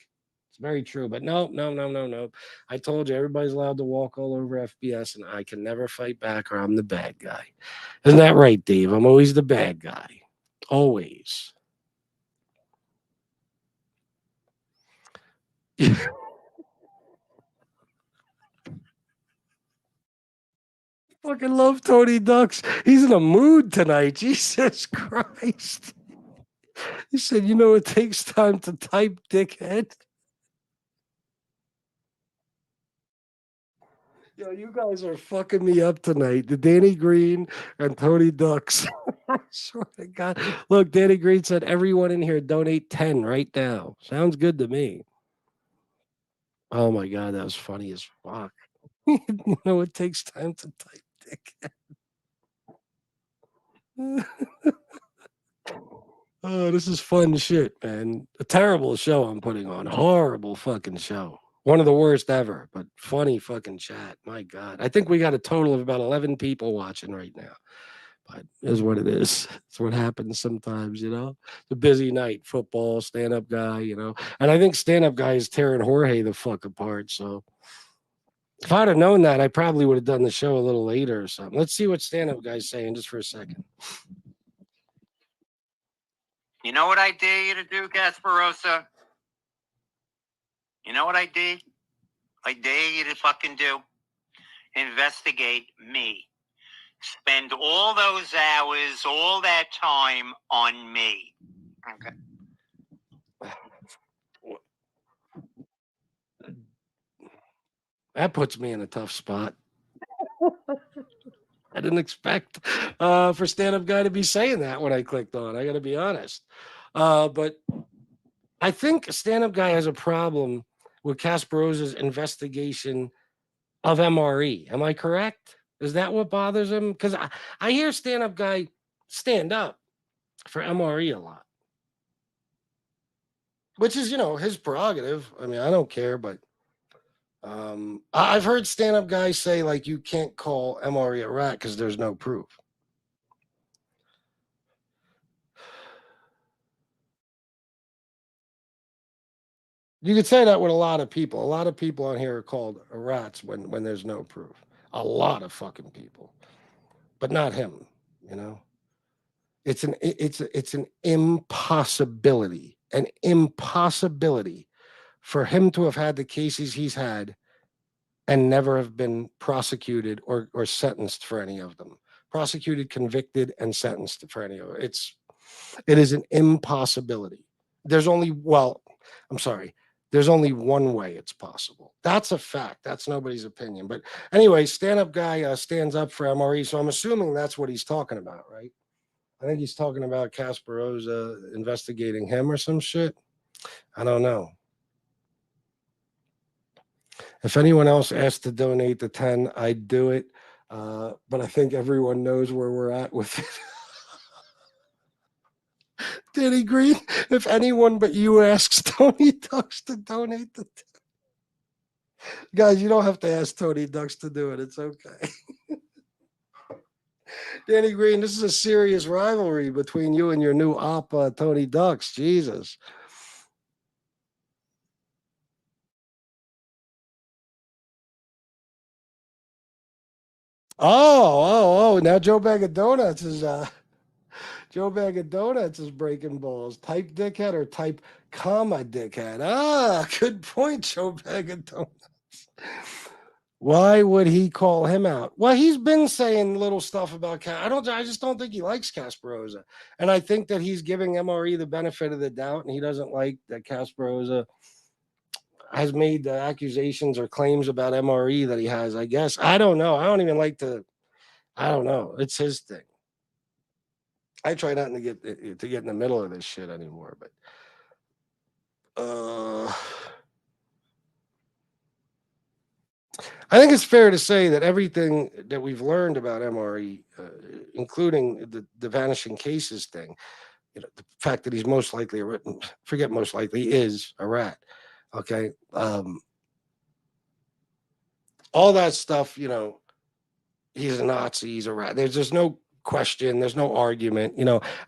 It's very true. But no, no, no, no, no. I told you everybody's allowed to walk all over FBS and I can never fight back or I'm the bad guy. Isn't that right, Dave? I'm always the bad guy. Always. Fucking love Tony Ducks. He's in a mood tonight. Jesus Christ. He said, you know, it takes time to type, dickhead. Yo, you guys are fucking me up tonight. The Danny Green and Tony Ducks. I swear to God. Look, Danny Green said, everyone in here donate 10 right now. Sounds good to me. Oh my God, that was funny as fuck. You know, it takes time to type, dickhead. Oh, this is fun shit, man. A terrible show I'm putting on. Horrible fucking show. One of the worst ever, but funny fucking chat. My God. I think we got a total of about 11 people watching right now. But it is what it is. It's what happens sometimes, you know. It's a busy night, football, stand-up guy, you know. And I think stand-up guy is tearing Jorge the fuck apart. So if I'd have known that, I probably would have done the show a little later or something. Let's see what stand-up guy's saying just for a second. You know what I dare you to do, Gasparosa? You know what I did? I dare you to fucking do? Investigate me. Spend all those hours, all that time on me. Okay. That puts me in a tough spot. I didn't expect for stand-up guy to be saying that when I clicked on. I got to be honest, but I think stand-up guy has a problem with Kasparova's investigation of MRE. Am I correct? Is that what bothers him? Because I hear stand-up guy stand up for MRE a lot, which is his prerogative. I mean, I don't care, but I've heard stand-up guys say like you can't call MRE a rat because there's no proof. You could say that with a lot of people. A lot of people on here are called rats when there's no proof. A lot of fucking people, but not him. You know, it's an impossibility for him to have had the cases he's had and never have been prosecuted or sentenced for any of them. Prosecuted, convicted, and sentenced for any of it. It is an impossibility. I'm sorry. There's only one way it's possible. That's a fact. That's nobody's opinion. But anyway, stand-up guy stands up for MRE. So I'm assuming that's what he's talking about, right? I think he's talking about Kasparoza investigating him or some shit. I don't know. If anyone else asked to donate the 10, I'd do it. But I think everyone knows where we're at with it. Danny Green, if anyone but you asks Tony Ducks to donate the 10. Guys, you don't have to ask Tony Ducks to do it. It's okay. Danny Green, this is a serious rivalry between you and your new op, Tony Ducks. Jesus. Now Joe Bag of Donuts is Joe Bag of Donuts is breaking balls. Type dickhead or type comma dickhead. Ah, good point, Joe Bag of Donuts. Why would he call him out? Well, he's been saying little stuff about I just don't think he likes Kasparoza. And I think that he's giving MRE the benefit of the doubt, and he doesn't like that Kasparoza has made the accusations or claims about MRE that he has, I guess. I don't know. I don't even like to, I don't know. It's his thing. I try not to get in the middle of this shit anymore, but I think it's fair to say that everything that we've learned about MRE, including the vanishing cases thing, the fact that he's most likely most likely is a rat. Okay. All that stuff, he's a Nazi, he's a rat. There's just no question, there's no argument.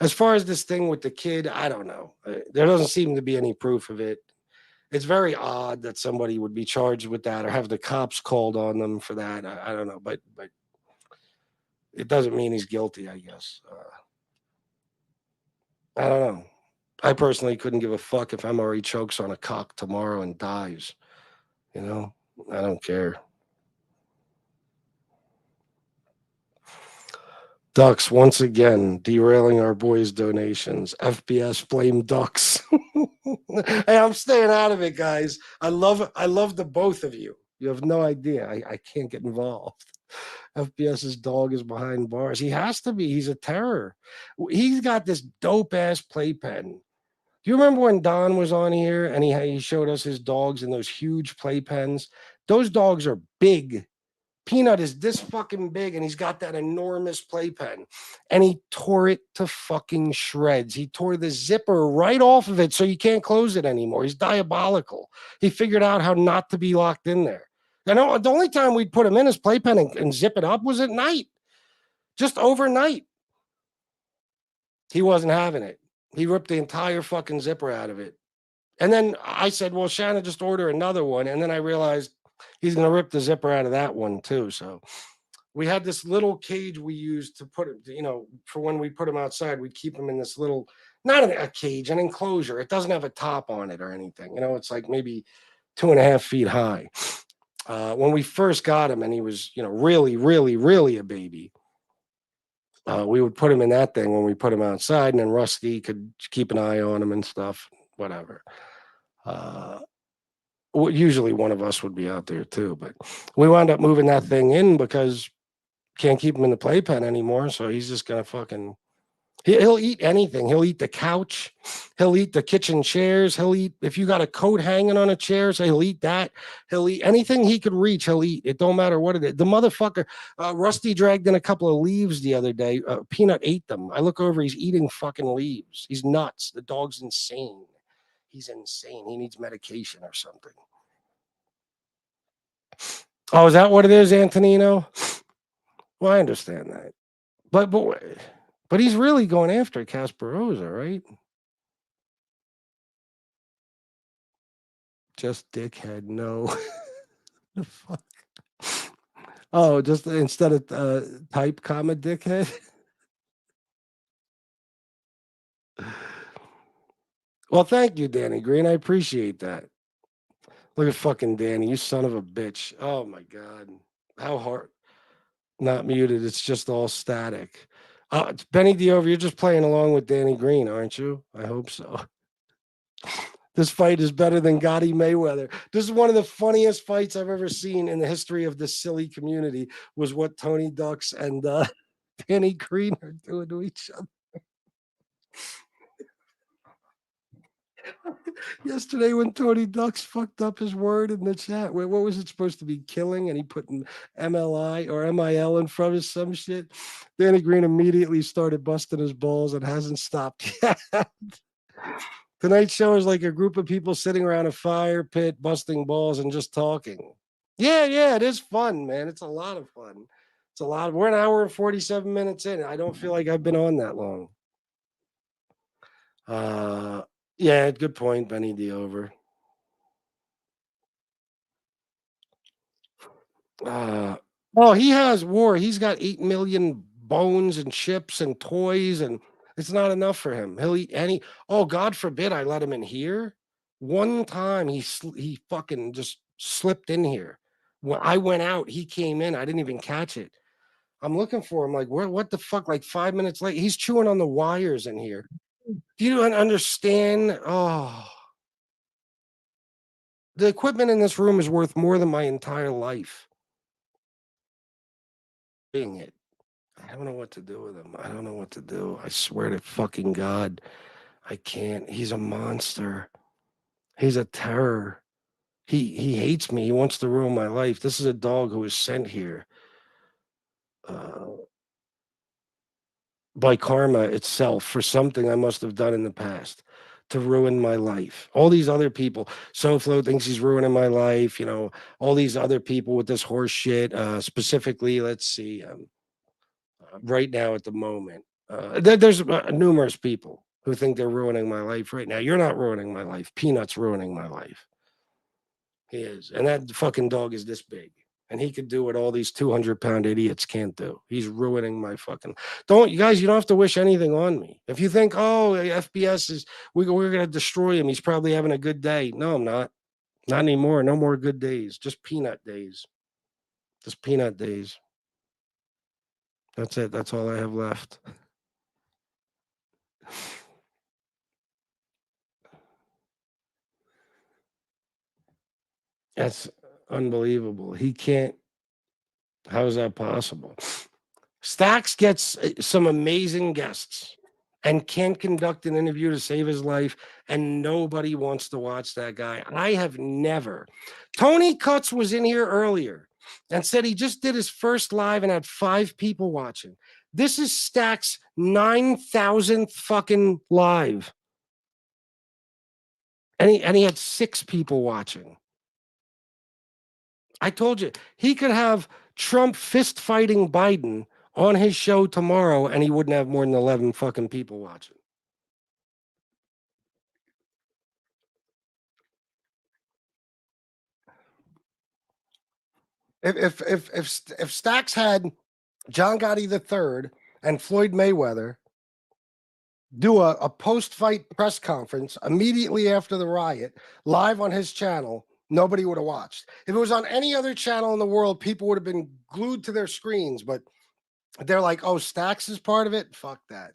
As far as this thing with the kid, I don't know. There doesn't seem to be any proof of it. It's very odd that somebody would be charged with that or have the cops called on them for that. I don't know, but it doesn't mean he's guilty, I guess. I don't know. I personally couldn't give a fuck if MRE chokes on a cock tomorrow and dies. I don't care. Ducks once again derailing our boys' donations. FBS blame Ducks. Hey, I'm staying out of it, guys. I love the both of you. You have no idea. I can't get involved. FBS's dog is behind bars. He has to be. He's a terror. He's got this dope ass playpen. Do you remember when Don was on here and he showed us his dogs in those huge playpens? Those dogs are big. Peanut is this fucking big and he's got that enormous playpen and he tore it to fucking shreds. He tore the zipper right off of it so you can't close it anymore. He's diabolical. He figured out how not to be locked in there. The only time we'd put him in his playpen and zip it up was at night, just overnight. He wasn't having it. He ripped the entire fucking zipper out of it. And then I said, well, Shannon, just order another one. And then I realized he's going to rip the zipper out of that one too. So we had this little cage we used to put it, for when we put him outside, we'd keep him in this little, not a cage, an enclosure. It doesn't have a top on it or anything. It's like maybe 2.5 feet high. When we first got him and he was, really, really, really a baby, we would put him in that thing when we put him outside, and then Rusty could keep an eye on him and stuff, whatever. Usually one of us would be out there too, but we wound up moving that thing in because can't keep him in the playpen anymore. So he's just gonna fucking he'll eat anything. He'll eat the couch, he'll eat the kitchen chairs, he'll eat if you got a coat hanging on a chair, so he'll eat that. He'll eat anything he could reach, he'll eat. It don't matter what it is. The motherfucker, Rusty dragged in a couple of leaves the other day. Peanut ate them. I look over, he's eating fucking leaves. He's nuts. The dog's insane. He's insane. He needs medication or something. Oh, is that what it is, Antonino? Well, I understand that. But he's really going after Kasparoza, right? Just dickhead, no. The fuck? Oh, just instead of type comma dickhead? Well, thank you, Danny Green. I appreciate that. Look at fucking Danny, you son of a bitch. Oh my God. How hard? Not muted. It's just all static. It's Benny Diover, you're just playing along with Danny Green, aren't you? I hope so. This fight is better than Gotti Mayweather. This is one of the funniest fights I've ever seen in the history of this silly community. Was what Tony Ducks and Danny Green are doing to each other. Yesterday when Tony Ducks fucked up his word in the chat, what was it supposed to be, killing, and he put an MLI or MIL in front of some shit. Danny Green immediately started busting his balls and hasn't stopped yet. Tonight's show is like a group of people sitting around a fire pit, busting balls and just talking. Yeah, it is fun, man. It's a lot of fun. It's a lot. We're an hour and 47 minutes in. I don't feel like I've been on that long. Yeah, good point, Benny D. Over. Oh, he has war. He's got 8 million bones and chips and toys, and it's not enough for him. He'll eat any. Oh, God forbid I let him in here. One time he fucking just slipped in here. When I went out, he came in. I didn't even catch it. I'm looking for him. Like, where? What the fuck? Like 5 minutes late. He's chewing on the wires in here. Do you understand? Oh, the equipment in this room is worth more than my entire life. Being it. I don't know what to do with him. I don't know what to do. I swear to fucking God, I can't. He's a monster. He's a terror. He hates me. He wants to ruin my life. This is a dog who was sent here by karma itself for something I must have done in the past to ruin my life. All these other people, SoFlo thinks he's ruining my life. You know, all these other people with this horse shit. Specifically, let's see. Right now at the moment. There's numerous people who think they're ruining my life right now. You're not ruining my life. Peanut's ruining my life. He is. And that fucking dog is this big. And he could do what all these 200-pound idiots can't do. He's ruining my fucking. Don't, you guys, you don't have to wish anything on me. If you think, oh, FBS is, we're going to destroy him, he's probably having a good day. No, I'm not. Not anymore. No more good days. Just peanut days. Just peanut days. That's it. That's all I have left. That's unbelievable. He can't. How is that possible? Stacks gets some amazing guests and can't conduct an interview to save his life, and nobody wants to watch that guy. I have never. Tony Cutts was in here earlier and said he just did his first live and had 5 people watching. This is Stack's 9,000th fucking live. And he had 6 people watching. I told you, he could have Trump fist fighting Biden on his show tomorrow and he wouldn't have more than 11 fucking people watching. If Stacks had John Gotti III and Floyd Mayweather do a post-fight press conference immediately after the riot live on his channel, nobody would have watched. If it was on any other channel in the world, people would have been glued to their screens, but they're like, oh, Stacks is part of it? Fuck that.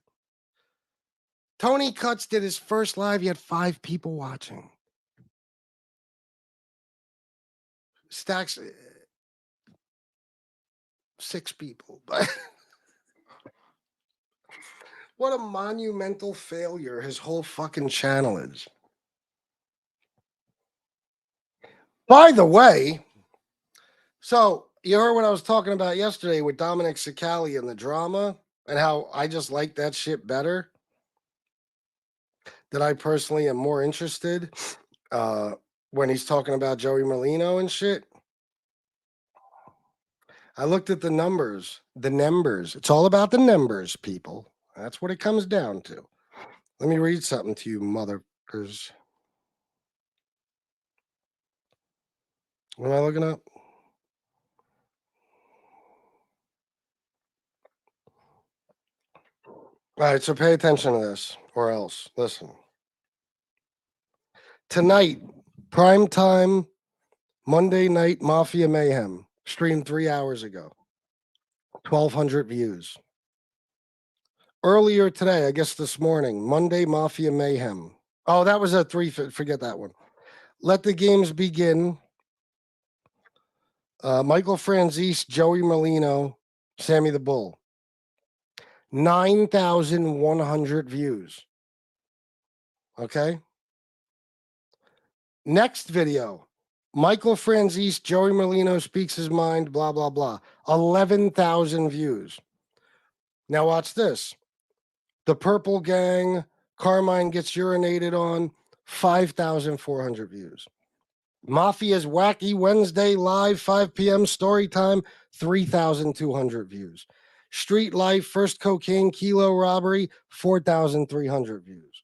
Tony Cutts did his first live. He had 5 people watching. Stacks, 6 people. What a monumental failure his whole fucking channel is. By the way, so you heard what I was talking about yesterday with Dominic Cicali and the drama and how I just like that shit better. That I personally am more interested when he's talking about Joey Merlino and shit. I looked at the numbers. The numbers. It's all about the numbers, people. That's what it comes down to. Let me read something to you, motherfuckers. What am I looking up? All right, so pay attention to this, or else. Listen. Tonight, prime time, Monday Night Mafia Mayhem, streamed 3 hours ago. 1,200 views. Earlier today, I guess this morning, Monday Mafia Mayhem. Oh, that was a 3. Forget that one. Let the Games Begin. Michael Franzese, Joey Merlino, Sammy the Bull. 9,100 views. Okay. Next video. Michael Franzese, Joey Merlino speaks his mind, blah, blah, blah. 11,000 views. Now watch this. The Purple Gang, Carmine gets urinated on, 5,400 views. Mafia's Wacky Wednesday live, 5 p.m. story time, 3,200 views. Street Life, First Cocaine Kilo Robbery, 4,300 views.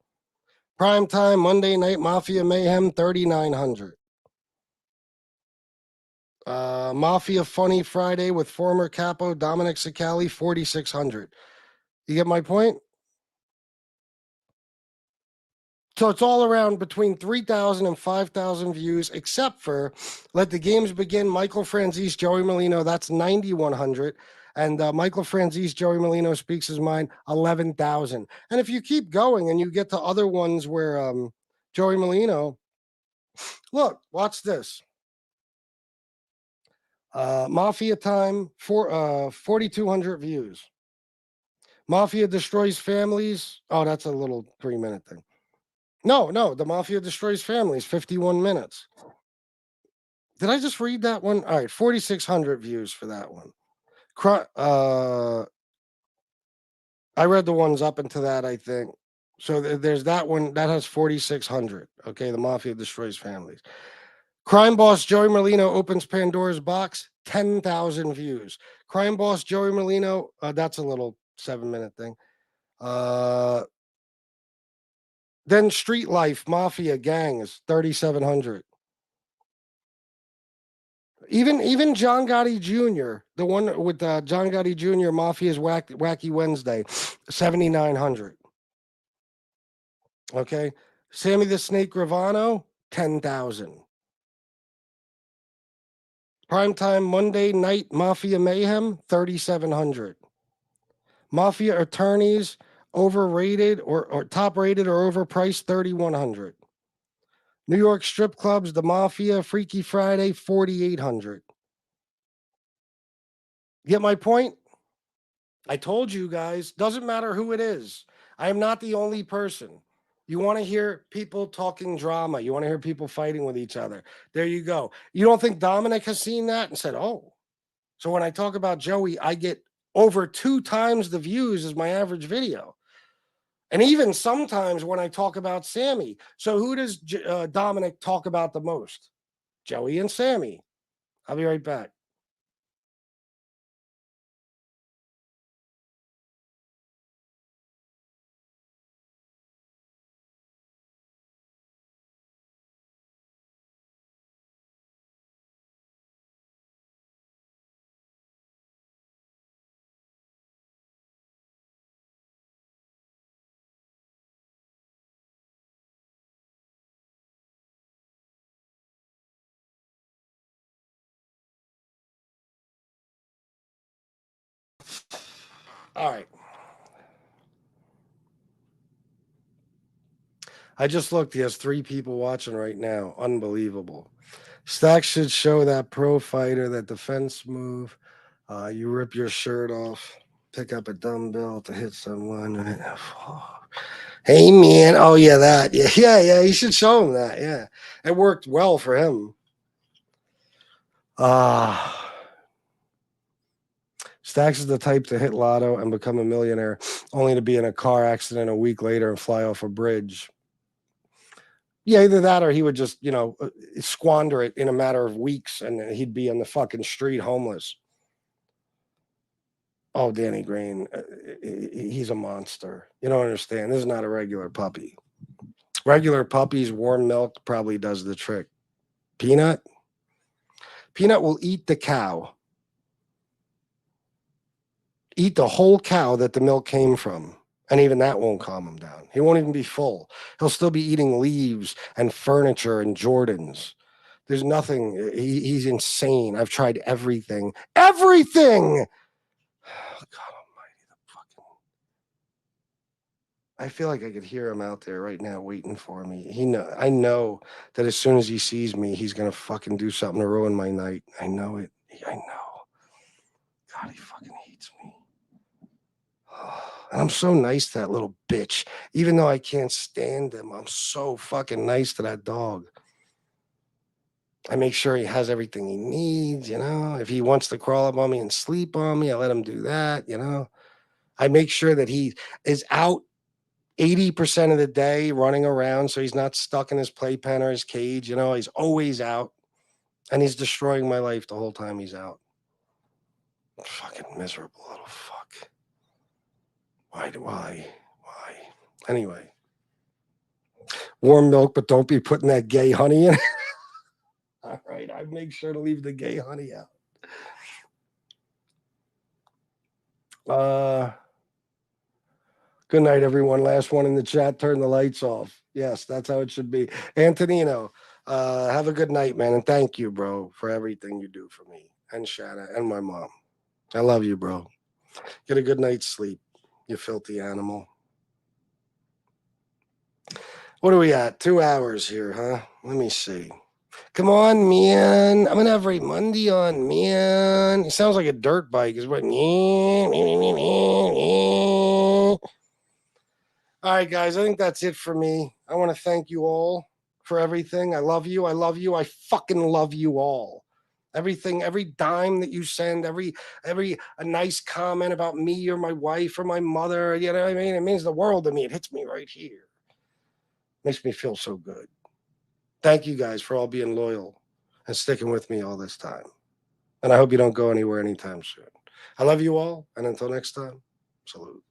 Prime Time Monday Night Mafia Mayhem, 3,900. Mafia Funny Friday with former capo Dominic Sicali, 4,600. You get my point? So it's all around between 3,000 and 5,000 views, except for Let the Games Begin, Michael Franzese, Joey Merlino, that's 9,100. And Michael Franzese, Joey Merlino Speaks His Mind, 11,000. And if you keep going and you get to other ones where Joey Merlino, look, watch this. Mafia Time, 4,200 views. Mafia Destroys Families. Oh, that's a little 3-minute thing. No, the Mafia Destroys Families, 51 minutes. Did I just read that one? All right, 4,600 views for that one. I read the ones up into that, I think. So there's that one that has 4,600. Okay, the Mafia Destroys Families. Crime Boss Joey Merlino opens Pandora's box, 10,000 views. Crime Boss Joey Merlino, that's a little 7-minute thing. Then Street Life Mafia Gangs, 3,700. Even John Gotti Jr., the one with John Gotti Jr. Mafia's Wacky Wednesday, 7,900. Okay, Sammy the Snake Gravano, 10,000. Primetime Monday Night Mafia Mayhem, 3,700. Mafia Attorneys overrated or top rated or overpriced, 3,100. New York Strip Clubs, The Mafia Freaky Friday, 4,800. Get my point? I told you guys, doesn't matter who it is. I am not the only person. You want to hear people talking drama. You want to hear people fighting with each other. There you go. You don't think Dominic has seen that and said, oh, so when I talk about Joey, I get over 2 times the views as my average video. And even sometimes when I talk about Sammy. So who does Dominic talk about the most? Joey and Sammy. I'll be right back. All right. I just looked. He has 3 people watching right now. Unbelievable. Stacks should show that pro fighter, that defense move. You rip your shirt off, pick up a dumbbell to hit someone. Hey, man. Oh, yeah, that. Yeah. You should show him that. Yeah. It worked well for him. Stacks is the type to hit lotto and become a millionaire, only to be in a car accident a week later and fly off a bridge. Yeah, either that or he would just, squander it in a matter of weeks and he'd be on the fucking street homeless. Oh, Danny Green, he's a monster. You don't understand. This is not a regular puppy. Regular puppies, warm milk probably does the trick. Peanut will eat the cow. Eat the whole cow that the milk came from. And even that won't calm him down. He won't even be full. He'll still be eating leaves and furniture and Jordans. There's nothing. He's insane. I've tried everything. Everything! God almighty, the fucking... I feel like I could hear him out there right now waiting for me. I know that as soon as he sees me, he's going to fucking do something to ruin my night. I know it. I know. God, he fucking hates me. And I'm so nice to that little bitch. Even though I can't stand him, I'm so fucking nice to that dog. I make sure he has everything he needs, you know. If he wants to crawl up on me and sleep on me, I let him do that, you know. I make sure that he is out 80% of the day running around so he's not stuck in his playpen or his cage, you know. He's always out, and he's destroying my life the whole time he's out. Fucking miserable little fuck. Why? Anyway, warm milk, but don't be putting that gay honey in. All right, I make sure to leave the gay honey out. Good night, everyone. Last one in the chat. Turn the lights off. Yes, that's how it should be. Antonino, have a good night, man, and thank you, bro, for everything you do for me and Shanna and my mom. I love you, bro. Get a good night's sleep, you filthy animal. What are we at? 2 hours here, huh? Let me see. Come on, man. I'm gonna have Ray Monday on, man. He sounds like a dirt bike. Is what? All right, guys. I think that's it for me. I want to thank you all for everything. I love you. I love you. I fucking love you all. Everything, every dime that you send, every a nice comment about me or my wife or my mother, you know what I mean? It means the world to me. It hits me right here. Makes me feel so good. Thank you guys for all being loyal and sticking with me all this time. And I hope you don't go anywhere anytime soon. I love you all. And until next time, salute.